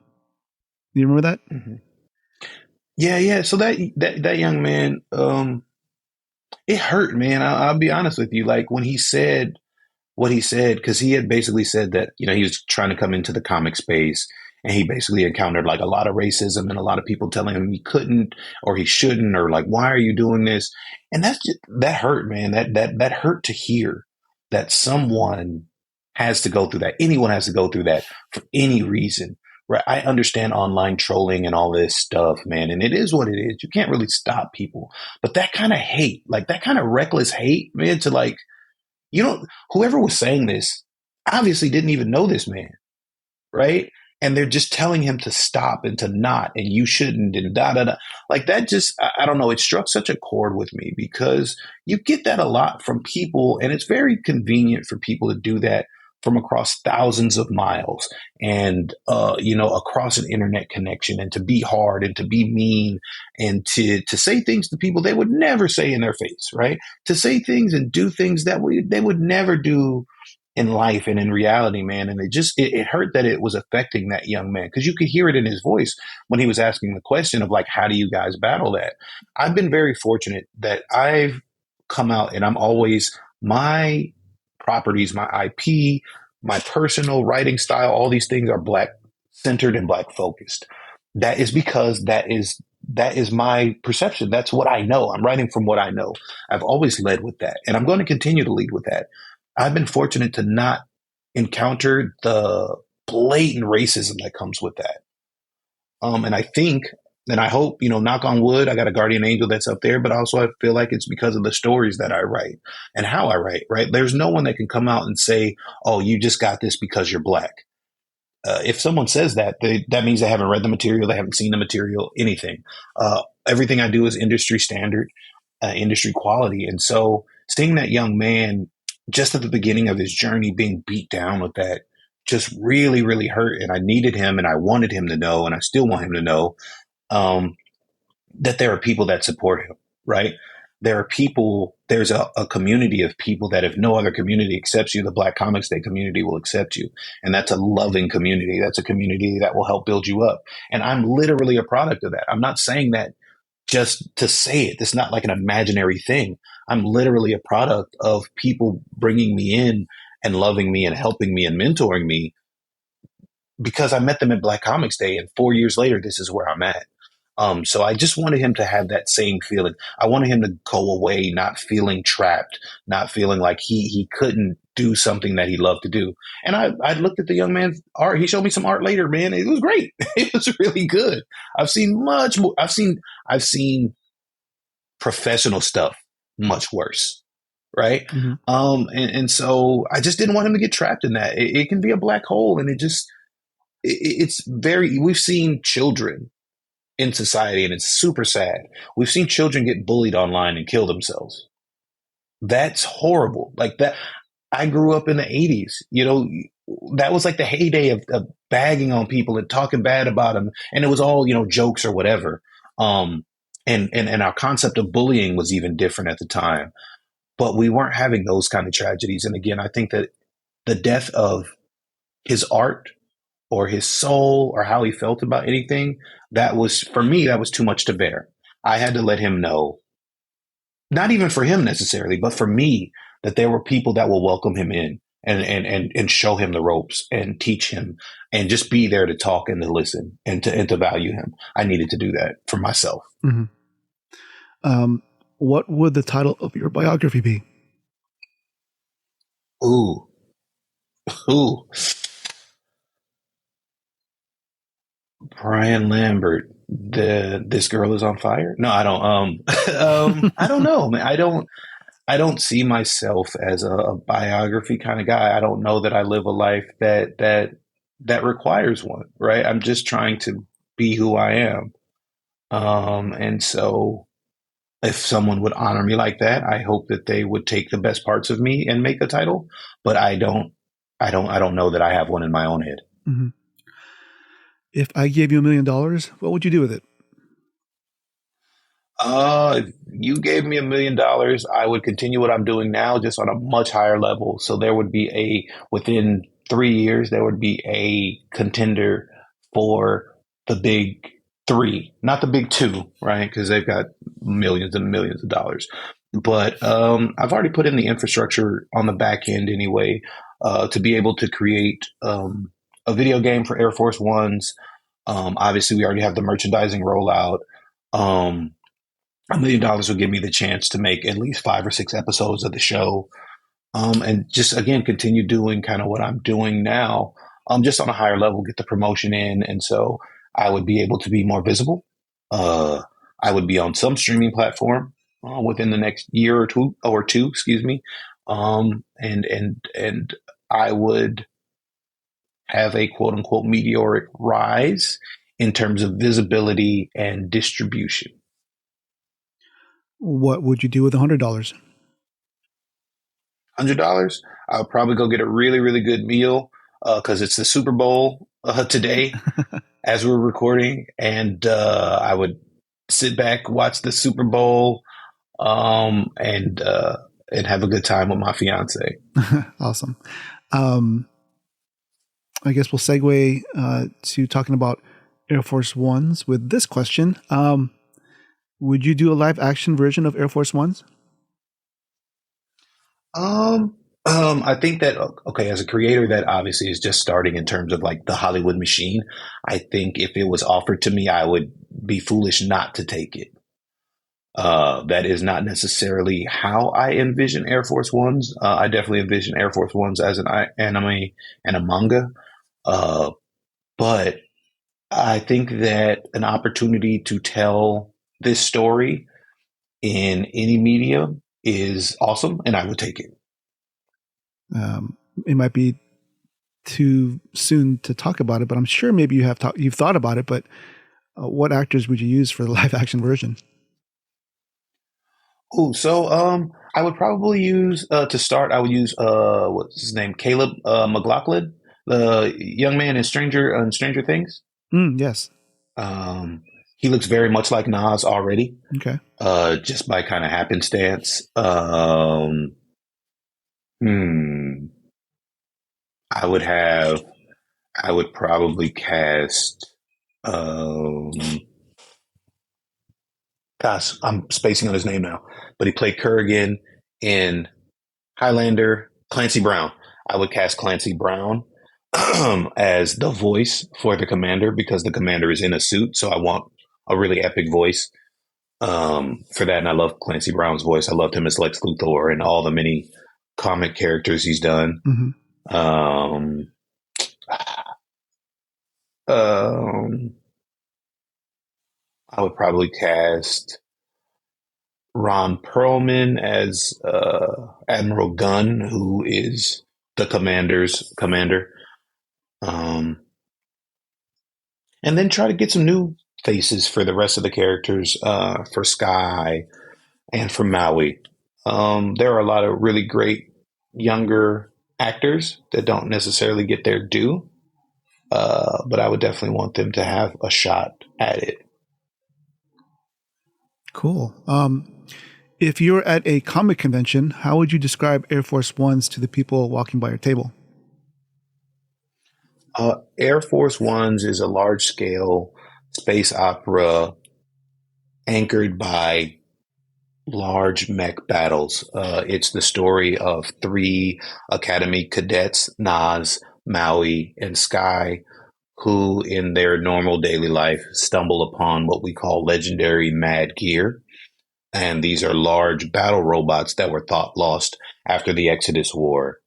Do you remember that? Mm-hmm. Yeah. So that young man, it hurt, man. I'll be honest with you. Like when he said what he said, because he had basically said that, he was trying to come into the comic space and he basically encountered like a lot of racism and a lot of people telling him he couldn't or he shouldn't, or like, why are you doing this? And that hurt, man. That hurt to hear that someone has to go through that. Anyone has to go through that for any reason. Right. I understand online trolling and all this stuff, man. And it is what it is. You can't really stop people. But that kind of hate, like that kind of reckless hate, man, to like, whoever was saying this obviously didn't even know this man, right? And they're just telling him to stop and to not, and you shouldn't, and da da da. Like that just, I don't know, it struck such a chord with me because you get that a lot from people, and it's very convenient for people to do that from across thousands of miles and, across an internet connection, and to be hard and to be mean and to say things to people they would never say in their face, right? To say things and do things that they would never do in life and in reality, man. And it hurt that it was affecting that young man, because you could hear it in his voice when he was asking the question of like, how do you guys battle that? I've been very fortunate that I've come out and I'm always my properties, my IP, my personal writing style, all these things are Black centered and Black focused. That is because that is my perception. That's what I know. I'm writing from what I know. I've always led with that, and I'm going to continue to lead with that. I've been fortunate to not encounter the blatant racism that comes with that. And I think, and I hope, knock on wood, I got a guardian angel that's up there, but also I feel like it's because of the stories that I write and how I write, right? There's no one that can come out and say, oh, you just got this because you're Black. If someone says that, that means they haven't read the material, they haven't seen the material, anything. Everything I do is industry standard, industry quality. And so seeing that young man just at the beginning of his journey being beat down with that just really, really hurt. And I needed him and I wanted him to know, and I still want him to know that there are people that support him, right? there are people, there's a community of people that if no other community accepts you, the Black Comics Day community will accept you. And that's a loving community. That's a community that will help build you up. And I'm literally a product of that. I'm not saying that just to say it. It's not like an imaginary thing. I'm literally a product of people bringing me in and loving me and helping me and mentoring me because I met them at Black Comics Day, and 4 years later, this is where I'm at. So I just wanted him to have that same feeling. I wanted him to go away not feeling trapped, not feeling like he couldn't do something that he loved to do. And I looked at the young man's art. He showed me some art later, man. It was great. It was really good. I've seen much more. I've seen professional stuff much worse. Right. Hmm. And so I just didn't want him to get trapped in that. It can be a black hole, and it's very, we've seen children in society, and it's super sad. We've seen children get bullied online and kill themselves. That's horrible. Like that. I grew up in the 80s. That was like the heyday of bagging on people and talking bad about them. And it was all, jokes or whatever. And our concept of bullying was even different at the time. But we weren't having those kind of tragedies. And again, I think that the death of his art or his soul or how he felt about anything, that was, for me, that was too much to bear. I had to let him know, not even for him necessarily, but for me, that there were people that will welcome him in and show him the ropes and teach him and just be there to talk and to listen and to value him. I needed to do that for myself. Hmm. What would the title of your biography be? Ooh, ooh. Brian Lambert, this girl is on fire. No, I don't. I don't know, man. I don't see myself as a biography kind of guy. I don't know that I live a life that requires one. Right. I'm just trying to be who I am. And so, if someone would honor me like that, I hope that they would take the best parts of me and make a title. But I don't. I don't know that I have one in my own head. Hmm. If I gave you $1 million, what would you do with it? If you gave me $1 million, I would continue what I'm doing now, just on a much higher level. So there would be within 3 years, there would be a contender for the big three, not the big two, right? Because they've got millions and millions of dollars. But I've already put in the infrastructure on the back end anyway, to be able to create a video game for Air Force Ones. Obviously, we already have the merchandising rollout. $1 million will give me the chance to make at least 5 or 6 episodes of the show, and just again continue doing kind of what I'm doing now, just on a higher level, get the promotion in, and so I would be able to be more visible. I would be on some streaming platform within the next year or two, excuse me, and I would have a quote unquote meteoric rise in terms of visibility and distribution. What would you do with $100? $100, I'll probably go get a really, really good meal because it's the Super Bowl today as we're recording, and I would sit back, watch the Super Bowl, and have a good time with my fiance. Awesome. I guess we'll segue to talking about Air Force Ones with this question. Would you do a live action version of Air Force Ones? I think that, okay, as a creator that obviously is just starting in terms of like the Hollywood machine, I think if it was offered to me, I would be foolish not to take it. That is not necessarily how I envision Air Force Ones. I definitely envision Air Force Ones as an anime and a manga. But I think that an opportunity to tell this story in any medium is awesome, and I would take it. It might be too soon to talk about it, but I'm sure maybe you've thought about it. But what actors would you use for the live action version? Oh, so I would probably use to start. I would use what's his name, Caleb McLaughlin, the young man in Stranger Things. Yes. Um, he looks very much like Nas already, Okay. just by kind of happenstance. Hmm, I would have, I would probably cast, um, gosh, I'm spacing on his name now, but he played Kurgan in Highlander, Clancy Brown. I would cast Clancy Brown as the voice for the commander because the commander is in a suit. So I want a really epic voice for that. And I love Clancy Brown's voice. I loved him as Lex Luthor and all the many comic characters he's done. Hmm. Um, um, I would probably cast Ron Perlman as Admiral Gunn, who is the commander's commander. Um, and then try to get some new faces for the rest of the characters, for Sky and for Maui. There are a lot of really great younger actors that don't necessarily get their due, but I would definitely want them to have a shot at it. Cool. If you're at a comic convention, how would you describe Air Force Ones to the people walking by your table? Air Force Ones is a large scale space opera anchored by large mech battles. It's the story of three Academy cadets, Nas, Maui, and Sky, who in their normal daily life stumble upon what we call legendary mad gear. And these are large battle robots that were thought lost after the Exodus War.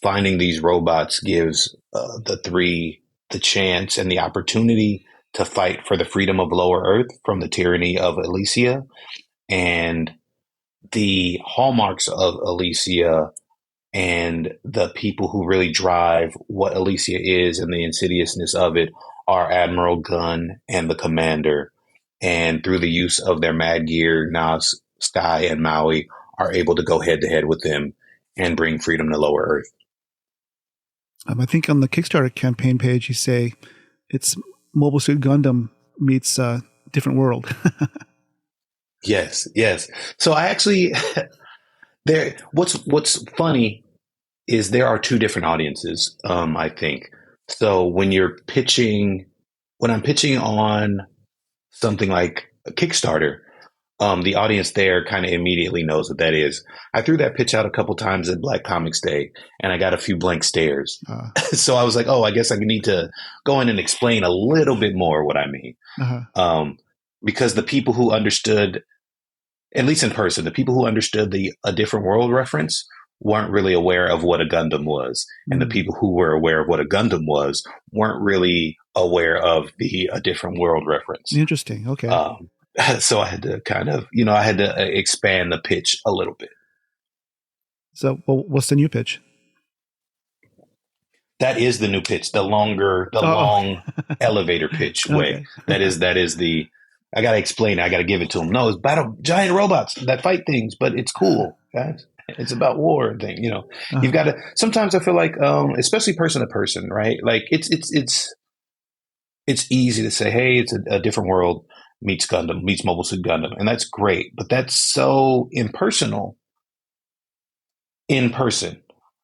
Finding these robots gives the three the chance and the opportunity to fight for the freedom of Lower Earth from the tyranny of Elysia. And the hallmarks of Elysia and the people who really drive what Elysia is and the insidiousness of it are Admiral Gunn and the commander. And through the use of their mad gear, Nas, Sky, and Maui are able to go head to head with them and bring freedom to Lower Earth. I think on the Kickstarter campaign page, you say it's Mobile Suit Gundam meets Different World. Yes, yes. So I actually there. What's funny is there are two different audiences. I think so when I'm pitching on something like a Kickstarter, the audience there kind of immediately knows what that is. I threw that pitch out a couple times at Black Comics Day, and I got a few blank stares. So I was like, oh, I guess I need to go in and explain a little bit more what I mean. Because the people who understood, at least in person, the people who understood the A Different World reference weren't really aware of what a Gundam was. And the people who were aware of what a Gundam was weren't really aware of the A Different World reference. Interesting. Okay. So I had to kind of, I had to expand the pitch a little bit. So what's the new pitch? That is the new pitch, the long elevator pitch way. That is the, I got to explain it. I got to give it to them. No, it's battle giant robots that fight things, but it's cool, guys. It's about war and thing, You've got to, sometimes I feel like, especially person to person, right? Like it's easy to say, hey, it's a different world meets Gundam, meets Mobile Suit Gundam. And that's great, but that's so impersonal in person.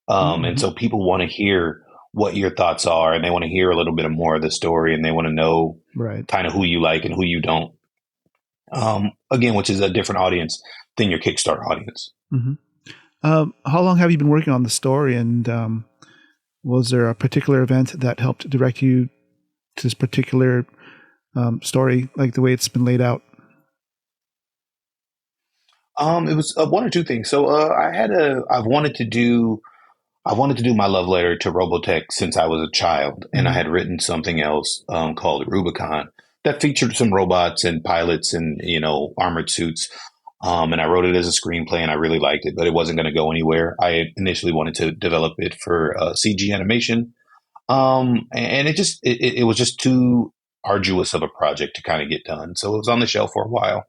And so people want to hear what your thoughts are, and they want to hear a little bit more of the story, and they want to know kind of who you like and who you don't. Again, which is a different audience than your Kickstarter audience. How long have you been working on the story, and was there a particular event that helped direct you to this particular story, like the way it's been laid out? It was one or two things. So I wanted to do my love letter to Robotech since I was a child, and I had written something else called Rubicon that featured some robots and pilots and armored suits. And I wrote it as a screenplay, and I really liked it, but it wasn't going to go anywhere. I initially wanted to develop it for CG animation, and it was just too arduous of a project to kind of get done. So it was on the shelf for a while.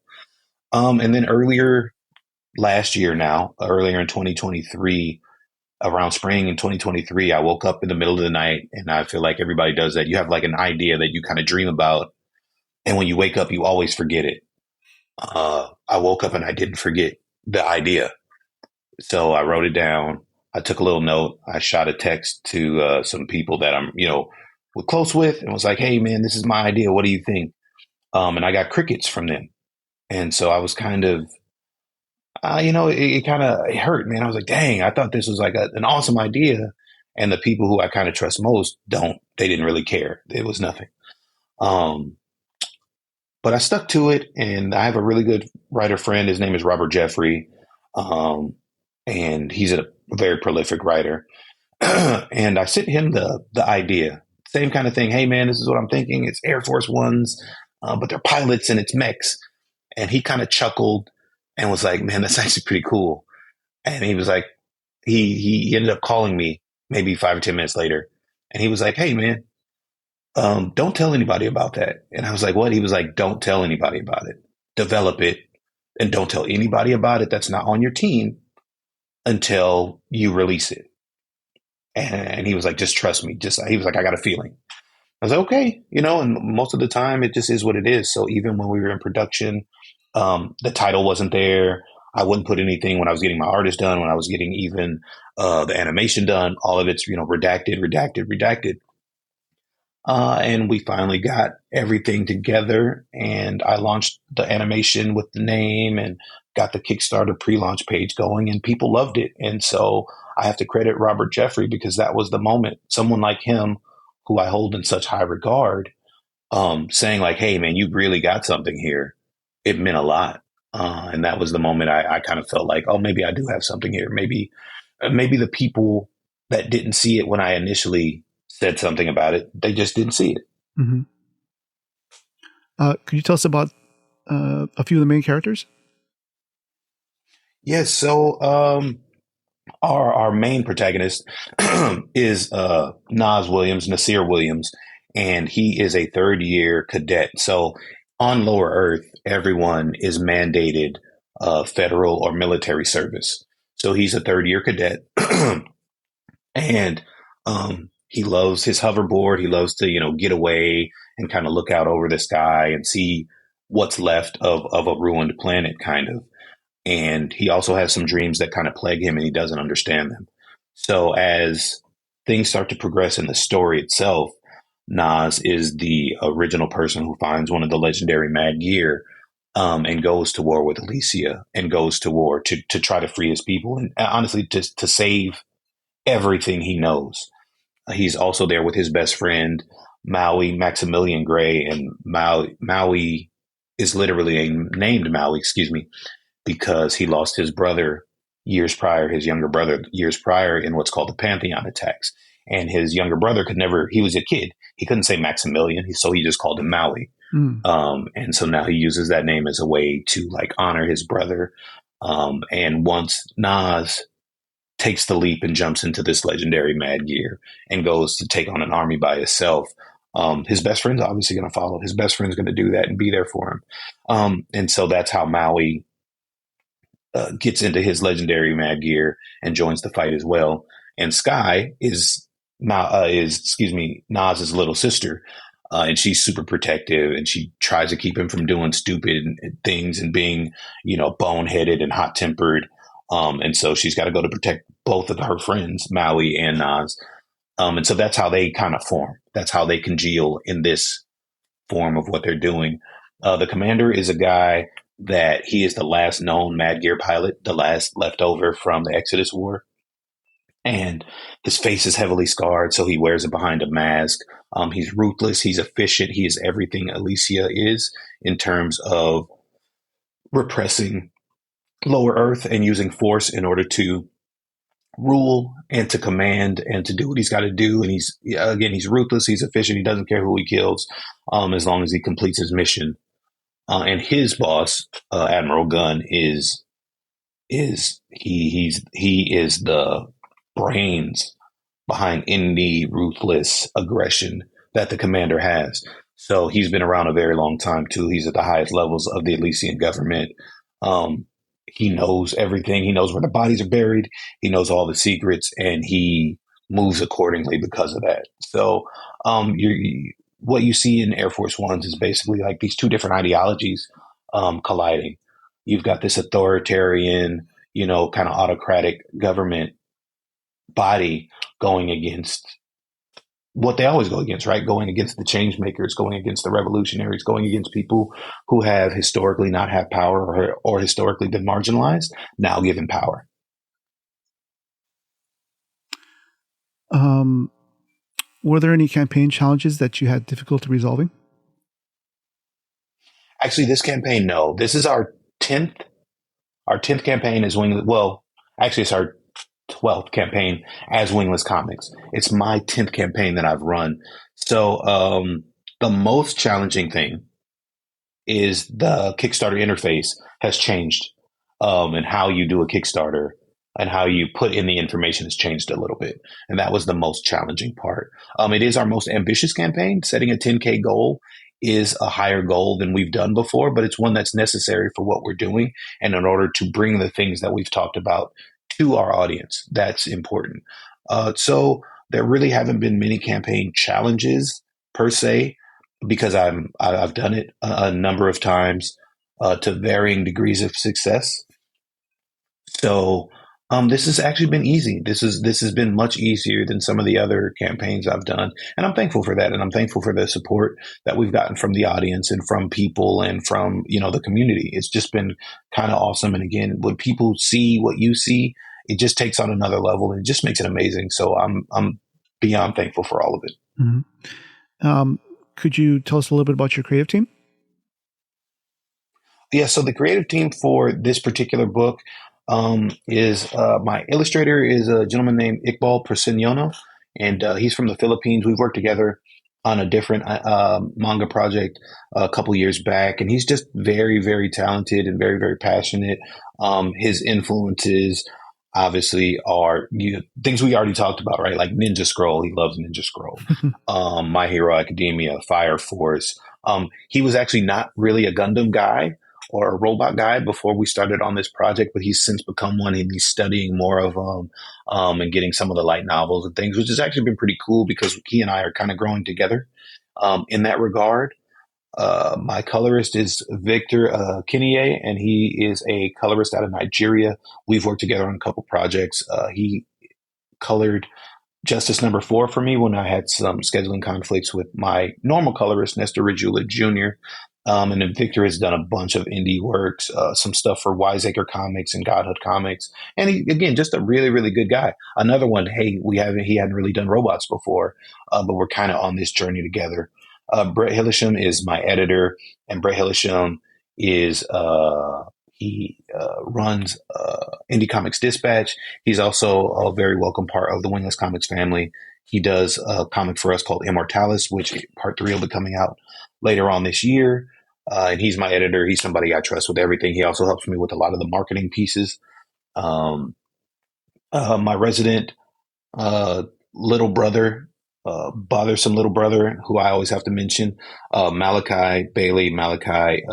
And then earlier in 2023, around spring in 2023, I woke up in the middle of the night, and I feel like everybody does that. You have like an idea that you kind of dream about, And when you wake up, you always forget it. I woke up and I didn't forget the idea. So I wrote it down. I took a little note. I shot a text to some people that I'm, close with, and was like, "Hey, man, this is my idea. What do you think?" And I got crickets from them. And so I was kind of, it kind of hurt, man. I was like, dang, I thought this was like an awesome idea. And the people who I kind of trust most they didn't really care. It was nothing. Um, but I stuck to it, and I have a really good writer friend. His name is Robert Jeffrey. Um, and he's a very prolific writer. And I sent him the idea. Same kind of thing. Hey, man, this is what I'm thinking. It's Air Force Ones, but they're pilots and it's mechs. And he kind of chuckled and was like, man, that's actually pretty cool. And he was like, he ended up calling me maybe 5 or 10 minutes later. And he was like, hey, man, don't tell anybody about that. And I was like, what? He was like, don't tell anybody about it. Develop it and don't tell anybody about it that's not on your team until you release it. And he was like, just trust me. He was like, I got a feeling. I was like, okay, and most of the time it just is what it is. So even when we were in production, the title wasn't there. I wouldn't put anything when I was getting my artist done, when I was getting even the animation done. All of it's, redacted. And we finally got everything together, and I launched the animation with the name and got the Kickstarter pre-launch page going, and people loved it. And so I have to credit Robert Jeffrey, because that was the moment. Someone like him, who I hold in such high regard, saying like, hey, man, you really got something here. It meant a lot. And that was the moment I kind of felt like, oh, maybe I do have something here. Maybe the people that didn't see it when I initially said something about it, they just didn't see it. Mm-hmm. Could you tell us about a few of the main characters? Yes. So our main protagonist is Nasir Williams, and he is a third year cadet. So on Lower Earth, everyone is mandated federal or military service. So he's a third year cadet, and he loves his hoverboard. He loves to, get away and kind of look out over the sky and see what's left of a ruined planet, kind of. And he also has some dreams that kind of plague him, and he doesn't understand them. So as things start to progress in the story itself, Nas is the original person who finds one of the legendary Mad Gear, and goes to war with Alicia, and goes to war to try to free his people, and honestly to save everything he knows. He's also there with his best friend, Maui, Maximilian Gray, and Maui is literally named Maui, excuse me, because he lost his brother years prior, his younger brother years prior, in what's called the Pantheon attacks. And his younger brother he was a kid. He couldn't say Maximilian, so he just called him Maui. And so now he uses that name as a way to like honor his brother. And once Nas takes the leap and jumps into this legendary Mad Gear and goes to take on an army by himself, his best friend's obviously going to follow. His best friend's going to do that and be there for him. And so that's how Maui gets into his legendary Mad Gear and joins the fight as well. And Sky is Nas's little sister, and she's super protective, and she tries to keep him from doing stupid things and being, boneheaded and hot tempered. And so she's got to go to protect both of her friends, Maui and Nas. And so that's how they kind of form. That's how they congeal in this form of what they're doing. The commander is a guy that he is the last known Mad Gear pilot, the last leftover from the Exodus War. And his face is heavily scarred, so he wears it behind a mask. He's ruthless. He's efficient. He is everything Alicia is in terms of repressing Lower Earth and using force in order to rule and to command and to do what he's got to do. And he's ruthless. He's efficient. He doesn't care who he kills, as long as he completes his mission. And his boss, Admiral Gunn, is the brains behind any ruthless aggression that the commander has. So he's been around a very long time too. He's at the highest levels of the Elysian government. He knows everything. He knows where the bodies are buried. He knows all the secrets, and he moves accordingly because of that. So what you see in Air Force Ones is basically like these two different ideologies colliding. You've got this authoritarian, kind of autocratic government body going against what they always go against, right? Going against the change makers, going against the revolutionaries, going against people who have historically not had power or historically been marginalized, now given power. Um, were there any campaign challenges that you had difficulty resolving? Actually, this campaign, no. This is our 10th. Our 10th campaign is Wingless. Well, actually, it's our 12th campaign as Wingless Comics. It's my 10th campaign that I've run. So the most challenging thing is the Kickstarter interface has changed, and how you do a Kickstarter and how you put in the information has changed a little bit. And that was the most challenging part. It is our most ambitious campaign. Setting a 10K goal is a higher goal than we've done before, but it's one that's necessary for what we're doing. And in order to bring the things that we've talked about to our audience, that's important. So there really haven't been many campaign challenges per se, because I've done it a number of times to varying degrees of success. So this has actually been easy. This has been much easier than some of the other campaigns I've done, and I'm thankful for that. And I'm thankful for the support that we've gotten from the audience and from people and from the community. It's just been kind of awesome. And again, when people see what you see, it just takes on another level and it just makes it amazing. So I'm beyond thankful for all of it. Mm-hmm. Could you tell us a little bit about your creative team? Yeah, so the creative team for this particular book is my illustrator is a gentleman named Iqbal Prasinyono, and he's from the Philippines. We've worked together on a different manga project a couple years back, and he's just very, very talented and very, very passionate. His influences obviously are things we already talked about, right? Like Ninja Scroll. He loves Ninja Scroll. My Hero Academia, Fire Force. He was actually not really a Gundam guy or a robot guy before we started on this project, but he's since become one, and he's studying more of them and getting some of the light novels and things, which has actually been pretty cool because he and I are kind of growing together in that regard. My colorist is Victor Kinnie, and he is a colorist out of Nigeria. We've worked together on a couple projects. He colored Justice number 4 for me when I had some scheduling conflicts with my normal colorist, Nestor Regula Jr. And then Victor has done a bunch of indie works, some stuff for Wiseacre Comics and Godhood Comics. And he, again, just a really, really good guy. Another one, hey, he hadn't really done robots before, but we're kind of on this journey together. Brett Hillisham is my editor, and Brett Hillisham is, he runs Indie Comics Dispatch. He's also a very welcome part of the Wingless Comics family. He does a comic for us called Immortalis, which part 3 will be coming out later on this year. And he's my editor. He's somebody I trust with everything. He also helps me with a lot of the marketing pieces. My resident little brother, bothersome little brother, who I always have to mention, Malachi Bailey. Malachi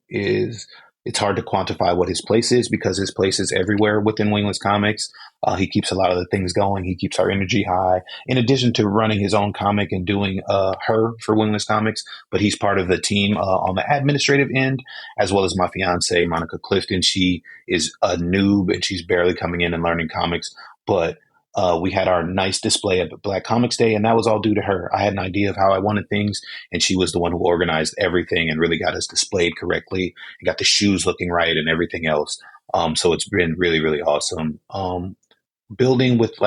is, it's hard to quantify what his place is because his place is everywhere within Wingless Comics. He keeps a lot of the things going. He keeps our energy high, in addition to running his own comic and doing her for Wingless Comics. But he's part of the team on the administrative end, as well as my fiance, Monica Clifton. She is a noob and she's barely coming in and learning comics. But we had our nice display at Black Comics Day, and that was all due to her. I had an idea of how I wanted things, and she was the one who organized everything and really got us displayed correctly and got the shoes looking right and everything else. So it's been really, really awesome. Building with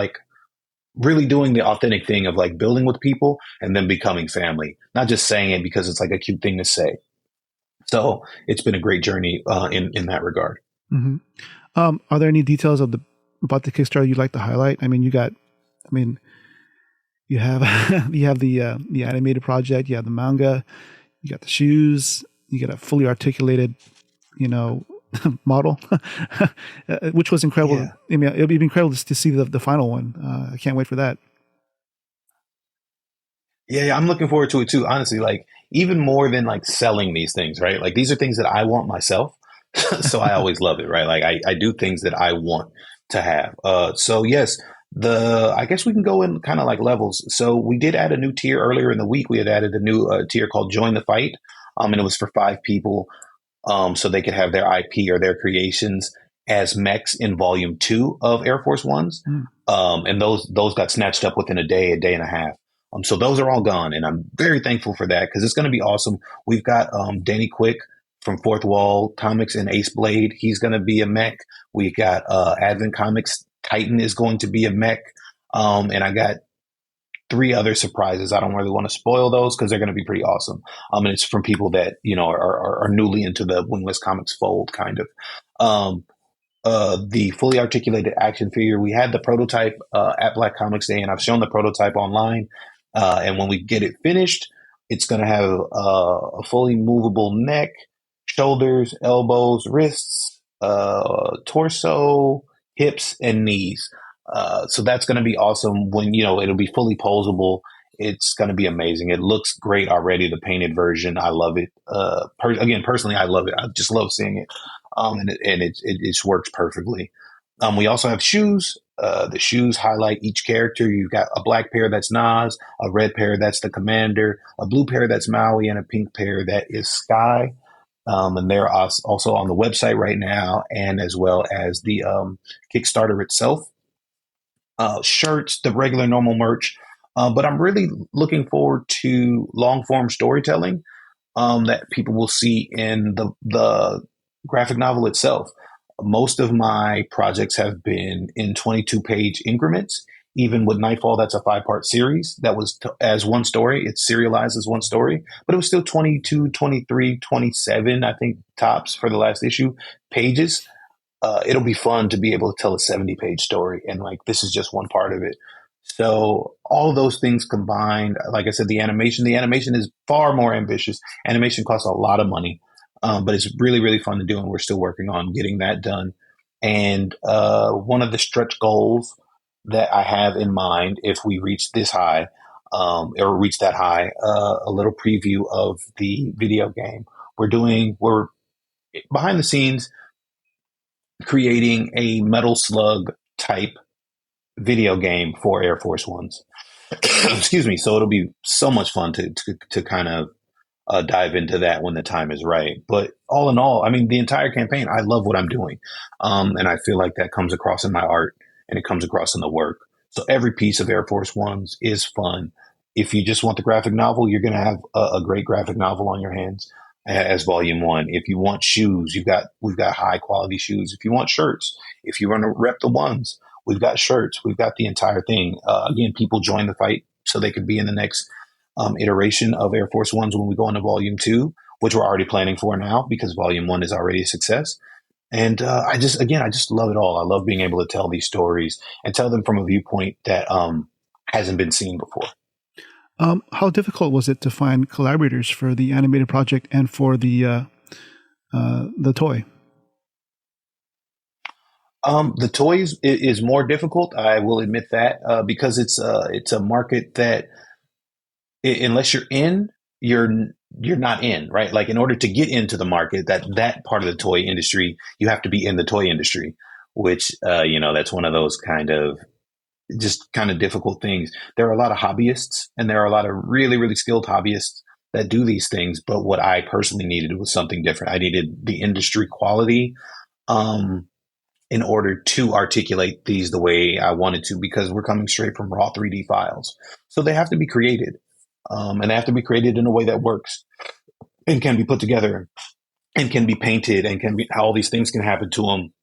really doing the authentic thing of building with people and then becoming family, not just saying it because it's a cute thing to say. So it's been a great journey in that regard. Mm-hmm. Are there any details about the Kickstarter you'd like to highlight? I mean, you have you have the animated project, you have the manga, you got the shoes, you got a fully articulated, model, which was incredible. Yeah. I mean, it'll be incredible to see the final one. I can't wait for that. Yeah, I'm looking forward to it too. Honestly, even more than selling these things, right? These are things that I want myself. So I always love it, right? I do things that I want to have. So yes, I guess we can go in kind of like levels. So we did add a new tier earlier in the week. We had added a new tier called Join the Fight, and it was for 5 people, so they could have their IP or their creations as mechs in Volume Two of Air Force Ones, Mm. and those got snatched up within a day and a half. So those are all gone, and I'm very thankful for that because it's going to be awesome. We've got Danny Quick from Fourth Wall Comics and Ace Blade. He's going to be a mech. We got Advent Comics. Titan is going to be a mech, and I got 3 other surprises. I don't really want to spoil those because they're going to be pretty awesome. And it's from people that are newly into the Wingless Comics fold, kind of. Um, the fully articulated action figure. We had the prototype at Black Comics Day, and I've shown the prototype online. And when we get it finished, it's going to have a fully movable neck, shoulders, elbows, wrists, torso, hips, and knees. So that's going to be awesome when, it'll be fully posable. It's going to be amazing. It looks great already. The painted version, I love it. Again, personally, I love it. I just love seeing it. And it just works perfectly. We also have shoes. The shoes highlight each character. You've got a black pair that's Nas, a red pair that's the Commander, a blue pair that's Maui, and a pink pair that is Sky. And they're also on the website right now, and as well as the Kickstarter itself. Shirts, the regular normal merch. But I'm really looking forward to long form storytelling that people will see in the graphic novel itself. Most of my projects have been in 22-page increments. Even with Nightfall, that's a 5-part series that was as one story. It's serialized as one story, but it was still 22, 23, 27, I think, tops for the last issue pages. It'll be fun to be able to tell a 70-page story. And like, this is just one part of it. So all of those things combined, like I said, the animation is far more ambitious. Animation costs a lot of money, but it's really, really fun to do. And we're still working on getting that done. And one of the stretch goals that I have in mind, if we reach this high, or reach that high, a little preview of the video game. We're behind the scenes creating a Metal Slug type video game for Air Force Ones. Excuse me. So it'll be so much fun to kind of dive into that when the time is right. But all in all, I mean, the entire campaign, I love what I'm doing, and I feel like that comes across in my art and it comes across in the work. So every piece of Air Force Ones is fun. If you just want the graphic novel, you're going to have a great graphic novel on your hands as Volume One. If you want shoes, we've got high quality shoes. If you want shirts, if you want to rep the ones, we've got shirts. We've got the entire thing. Again, people join the fight so they could be in the next iteration of Air Force Ones when we go into Volume Two, which we're already planning for now because Volume One is already a success. And I just love it all. I love being able to tell these stories and tell them from a viewpoint that hasn't been seen before. How difficult was it to find collaborators for the animated project and for the toy? The toys is more difficult. I will admit that because it's a market that unless you're in, you're not in, right? Like in order to get into the market, that part of the toy industry, you have to be in the toy industry, which that's one of those kind of difficult things. There are a lot of hobbyists, and there are a lot of really, really skilled hobbyists that do these things. But what I personally needed was something different. I needed the industry quality in order to articulate these the way I wanted to, because we're coming straight from raw 3D files. So they have to be created, and they have to be created in a way that works and can be put together and can be painted and can be all these things can happen to them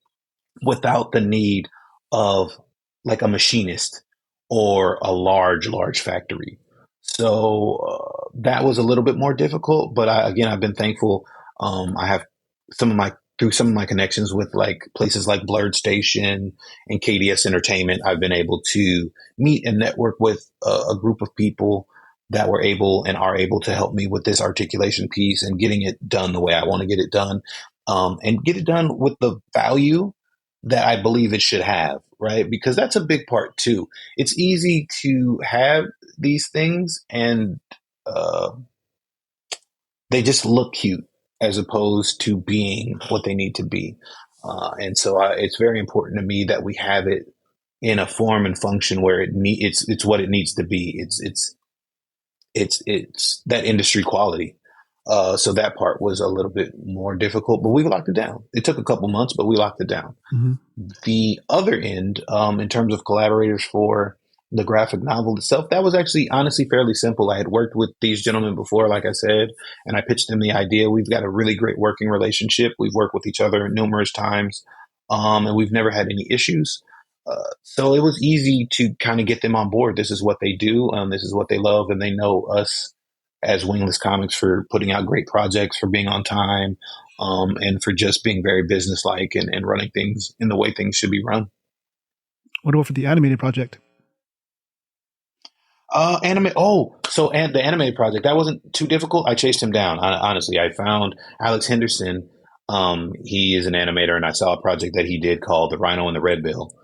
without the need of like a machinist or a large factory. So that was a little bit more difficult, but I've been thankful. I have through some of my connections with like places like Blurred Station and KDS Entertainment, I've been able to meet and network with a group of people that were able and are able to help me with this articulation piece and getting it done the way I want to get it done, and get it done with the value that I believe it should have, right? Because that's a big part too. It's easy to have these things and they just look cute as opposed to being what they need to be. And so it's very important to me that we have it in a form and function where it's what it needs to be. It's that industry quality. So that part was a little bit more difficult, but we locked it down. It took a couple months, but we locked it down. Mm-hmm. The other end, in terms of collaborators for the graphic novel itself, that was actually honestly fairly simple. I had worked with these gentlemen before, like I said, and I pitched them the idea. We've got a really great working relationship. We've worked with each other numerous times, and we've never had any issues. So it was easy to kind of get them on board. This is what they do. This is what they love, and they know us as Wingless Comics for putting out great projects, for being on time, and for just being very businesslike and running things in the way things should be run. What about for the animated project? Anime. Oh, so and the animated project that wasn't too difficult. I chased him down. Honestly, I found Alex Henderson. He is an animator, and I saw a project that he did called The Rhino and the Red Bill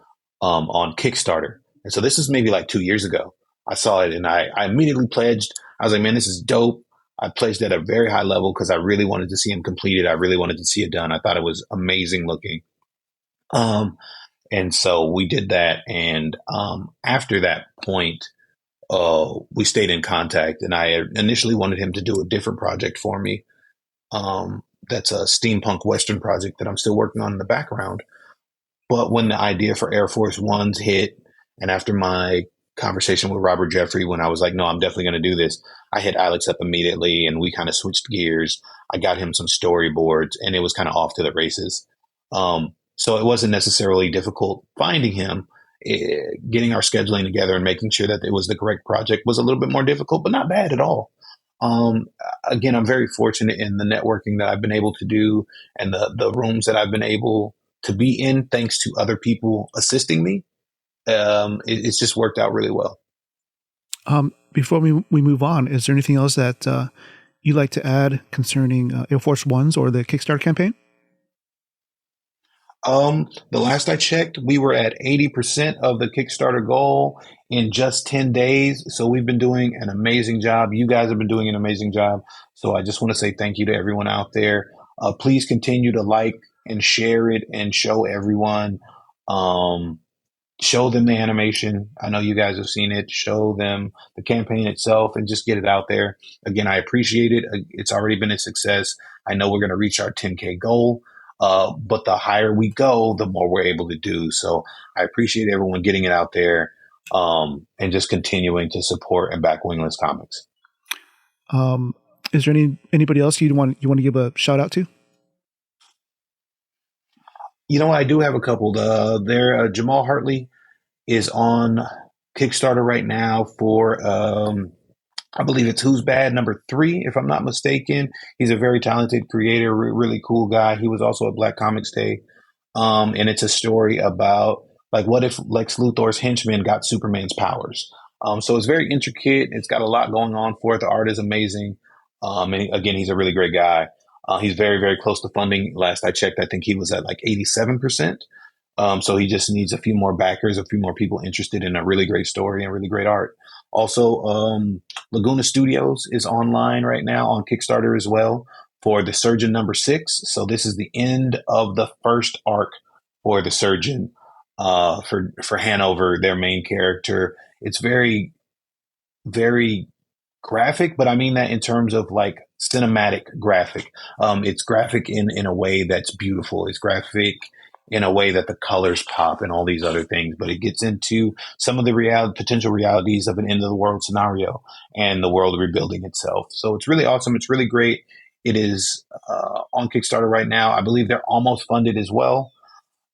on Kickstarter. And so this is maybe like 2 years ago. I saw it, and I immediately pledged. I was like, man, this is dope. I pledged at a very high level because I really wanted to see him completed. I really wanted to see it done. I thought it was amazing looking. Um, and so we did that. And after that point, we stayed in contact. And I initially wanted him to do a different project for me. That's a steampunk Western project that I'm still working on in the background. But when the idea for Air Force Ones hit, and after my conversation with Robert Jeffrey, when I was like, no, I'm definitely going to do this, I hit Alex up immediately and we kind of switched gears. I got him some storyboards and it was kind of off to the races. So it wasn't necessarily difficult finding him. Getting our scheduling together and making sure that it was the correct project was a little bit more difficult, but not bad at all. Um, Again, I'm very fortunate in the networking that I've been able to do and the rooms that I've been able to be in thanks to other people assisting me. It's just worked out really well. Before we move on, is there anything else that you'd like to add concerning Air Force Ones or the Kickstarter campaign? The last I checked, we were at 80% of the Kickstarter goal in just 10 days. So we've been doing an amazing job. You guys have been doing an amazing job. So I just want to say thank you to everyone out there. Please continue to like and share it and show everyone. Um, Show them the animation. I know you guys have seen it. Show them the campaign itself and just get it out there. Again, I appreciate it. It's already been a success. I know we're going to reach our 10K goal, but the higher we go, the more we're able to do. So I appreciate everyone getting it out there and just continuing to support and back Wingless Comics. Um, is there anybody else you want to give a shout out to? You know, I do have a couple. Jamal Hartley is on Kickstarter right now for, I believe it's Who's Bad #3, if I'm not mistaken. He's a very talented creator, really cool guy. He was also at Black Comics Day. And it's a story about like what if Lex Luthor's henchman got Superman's powers. So it's very intricate. It's got a lot going on for it. The art is amazing. And again, he's a really great guy. He's very, very close to funding. Last I checked, I think he was at like 87%. So he just needs a few more backers, a few more people interested in a really great story and really great art. Also, Laguna Studios is online right now on Kickstarter as well for The Surgeon #6. So this is the end of the first arc for The Surgeon, for Hanover, their main character. It's very, very graphic, but I mean that in terms of like cinematic graphic. It's graphic in a way that's beautiful. It's graphic in a way that the colors pop and all these other things, but it gets into some of the potential realities of an end of the world scenario and the world rebuilding itself. So it's really awesome. It's really great. It is on Kickstarter right now. I believe they're almost funded as well.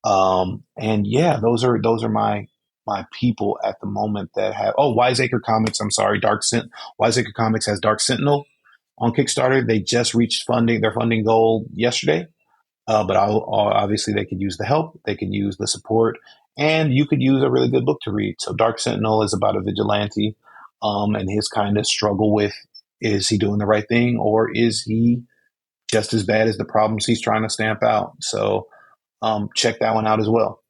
And yeah, those are my people at the moment that have. Oh, Wiseacre Comics. I'm sorry, Wiseacre Comics has Dark Sentinel on Kickstarter. They just reached their funding goal yesterday. But obviously they could use the help, they could use the support, and you could use a really good book to read. So Dark Sentinel is about a vigilante, and his kind of struggle with, is he doing the right thing or is he just as bad as the problems he's trying to stamp out? So check that one out as well.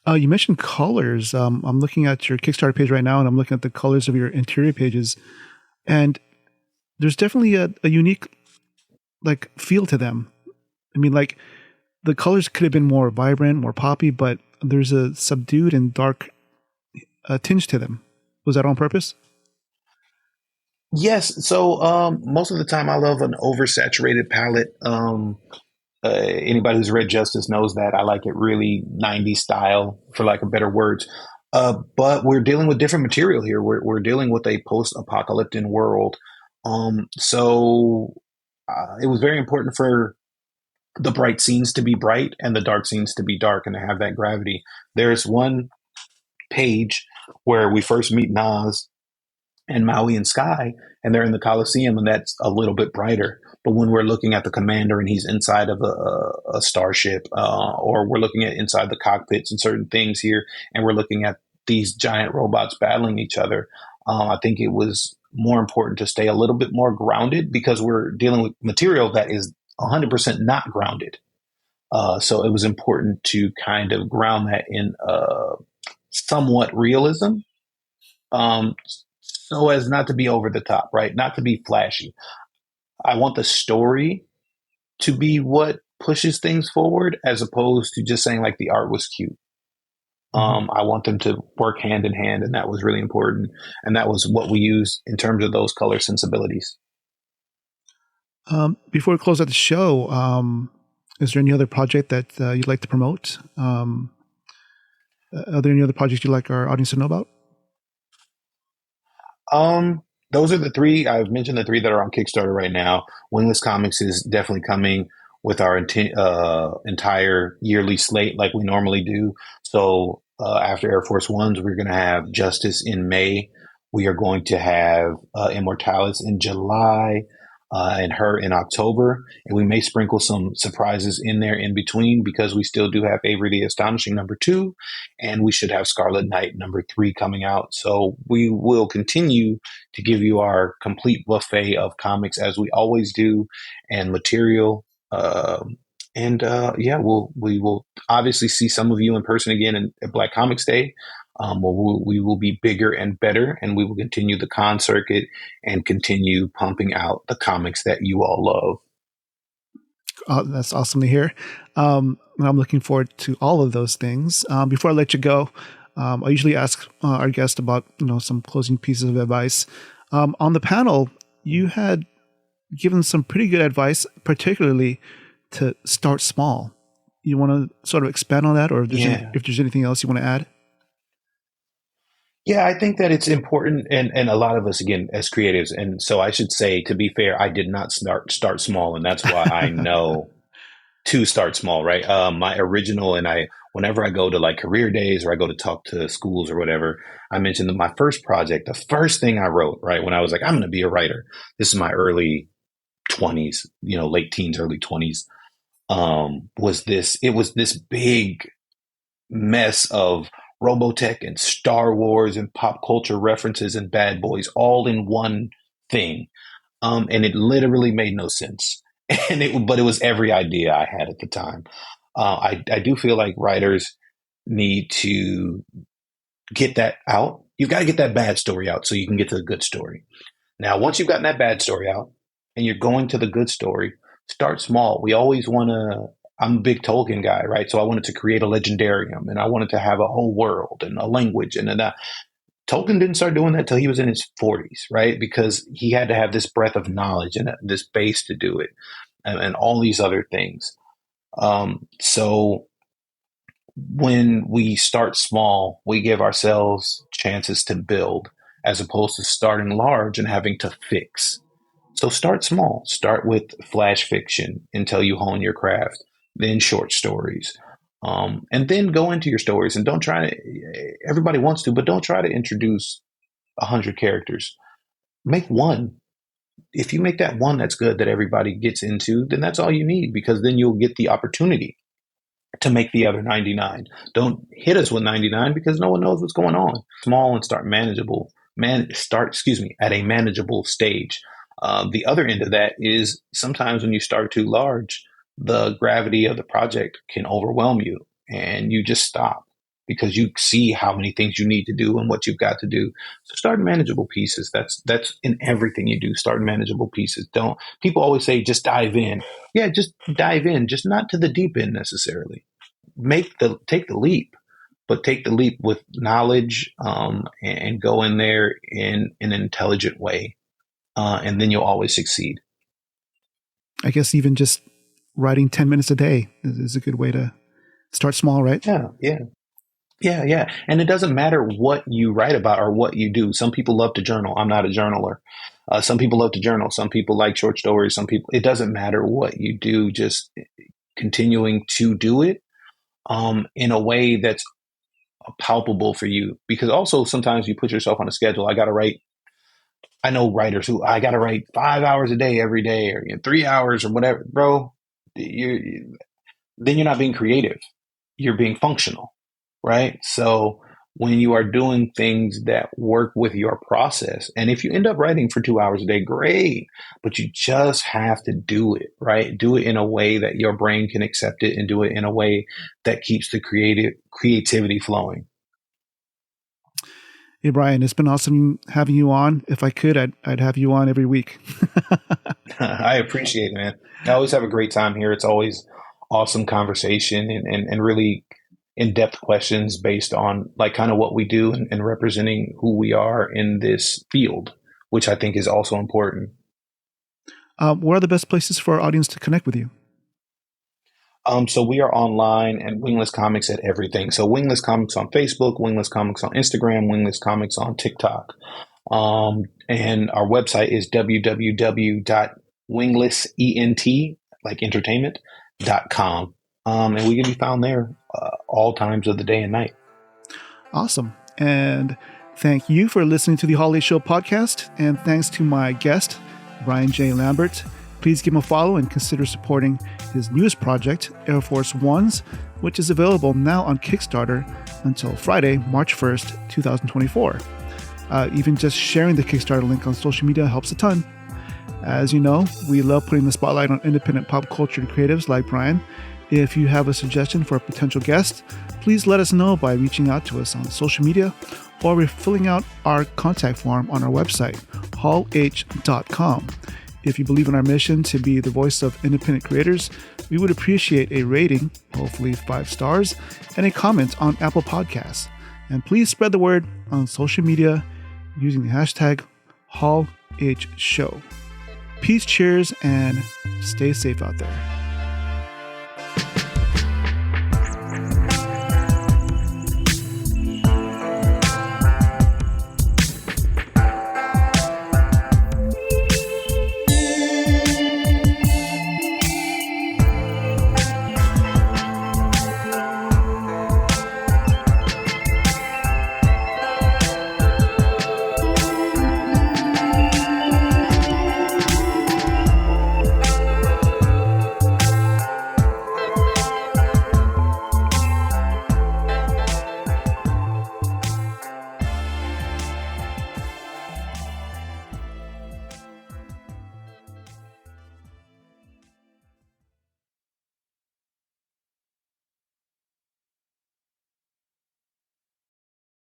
You mentioned colors. I'm looking at your Kickstarter page right now, and I'm looking at the colors of your interior pages, and there's definitely a unique like feel to them. I mean, like the colors could have been more vibrant, more poppy, but there's a subdued and dark tinge to them. Was that on purpose? Yes. So most of the time, I love an oversaturated palette. Anybody who's read Justice knows that I like it really 90s style, for lack of better words. But we're dealing with different material here. We're dealing with a post-apocalyptic world. So it was very important for the bright scenes to be bright and the dark scenes to be dark and to have that gravity. There's one page where we first meet Nas and Maui and Sky, and they're in the Coliseum, and that's a little bit brighter. But when we're looking at the commander and he's inside of a starship, or we're looking at inside the cockpits and certain things here, and we're looking at these giant robots battling each other, I think it was more important to stay a little bit more grounded because we're dealing with material that is 100% not grounded. So it was important to kind of ground that in somewhat realism, um, so as not to be over the top, right? Not to be flashy. I want the story to be what pushes things forward as opposed to just saying like the art was cute. Mm-hmm. I want them to work hand in hand, and that was really important. And that was what we used in terms of those color sensibilities. Before we close out the show, is there any other project that you'd like to promote? Are there any other projects you'd like our audience to know about? Those are the three. I've mentioned the three that are on Kickstarter right now. Wingless Comics is definitely coming with our entire yearly slate like we normally do. So after Air Force Ones, we're going to have Justice in May. We are going to have Immortalis in July, and her in October. And we may sprinkle some surprises in there in between because we still do have Avery the Astonishing #2, and we should have Scarlet Knight #3 coming out. So we will continue to give you our complete buffet of comics as we always do, and material. And we will obviously see some of you in person again at Black Comics Day. We will be bigger and better, and we will continue the con circuit and continue pumping out the comics that you all love. That's awesome to hear. I'm looking forward to all of those things. Before I let you go, I usually ask our guest about some closing pieces of advice. On the panel, you had given some pretty good advice, particularly to start small. You want to sort of expand on that, or if there's anything else you want to add? Yeah, I think that it's important, and a lot of us, again, as creatives, and so I should say, to be fair, I did not start small, and that's why I know to start small, right? My original, and whenever I go to like career days or I go to talk to schools or whatever, I mentioned that my first project, the first thing I wrote, right, when I was like, I'm going to be a writer. This is my early 20s, late teens, early 20s. It was this big mess of Robotech and Star Wars and pop culture references and Bad Boys all in one thing. And it literally made no sense. But it was every idea I had at the time. I do feel like writers need to get that out. You've got to get that bad story out so you can get to the good story. Now, once you've gotten that bad story out and you're going to the good story, start small. We always want to. I'm a big Tolkien guy, right? So I wanted to create a legendarium, and I wanted to have a whole world and a language and that. Tolkien didn't start doing that till he was in his 40s, right? Because he had to have this breadth of knowledge and this base to do it, and all these other things. So when we start small, we give ourselves chances to build as opposed to starting large and having to fix. So start small. Start with flash fiction until you hone your craft, then short stories. And then go into your stories and don't try to, everybody wants to, but don't try to introduce 100 characters. Make one. If you make that one that's good that everybody gets into, then that's all you need because then you'll get the opportunity to make the other 99. Don't hit us with 99 because no one knows what's going on. Small and start manageable. At a manageable stage. The other end of that is sometimes when you start too large, the gravity of the project can overwhelm you and you just stop because you see how many things you need to do and what you've got to do. So start in manageable pieces. That's in everything you do. Start in manageable pieces. Don't People always say just dive in. Yeah, just dive in, just not to the deep end necessarily. Take the leap. but take the leap with knowledge, and go in there in an intelligent way, and then you'll always succeed. I guess even just writing 10 minutes a day is a good way to start small, right? Yeah. And it doesn't matter what you write about or what you do. Some people love to journal. I'm not a journaler. Some people love to journal. Some people like short stories. Some people, it doesn't matter what you do, just continuing to do it in a way that's palpable for you. Because also sometimes you put yourself on a schedule. I know writers who I got to write 5 hours a day every day, or 3 hours or whatever. Bro, then you're not being creative. You're being functional, right? So when you are doing things that work with your process, and if you end up writing for 2 hours a day, great, but you just have to do it, right? Do it in a way that your brain can accept it, and do it in a way that keeps the creativity flowing. Hey, Brian, it's been awesome having you on. If I could, I'd have you on every week. I appreciate it, man. I always have a great time here. It's always awesome conversation and really in-depth questions based on like kind of what we do and representing who we are in this field, which I think is also important. What are the best places for our audience to connect with you? So we are online and Wingless Comics at everything. So Wingless Comics on Facebook, Wingless Comics on Instagram, Wingless Comics on TikTok. And our website is www.winglessent, like entertainment.com. And we can be found there all times of the day and night. Awesome. And thank you for listening to the Holiday Show podcast. And thanks to my guest, Brian J. Lambert. Please give him a follow and consider supporting his newest project, Air Force Ones, which is available now on Kickstarter until Friday, March 1st, 2024. Even just sharing the Kickstarter link on social media helps a ton. As you know, we love putting the spotlight on independent pop culture creatives like Brian. If you have a suggestion for a potential guest, please let us know by reaching out to us on social media or filling out our contact form on our website, hallh.com. If you believe in our mission to be the voice of independent creators, we would appreciate a rating, hopefully 5 stars, and a comment on Apple Podcasts. And please spread the word on social media using the hashtag HallHShow. Peace, cheers, and stay safe out there.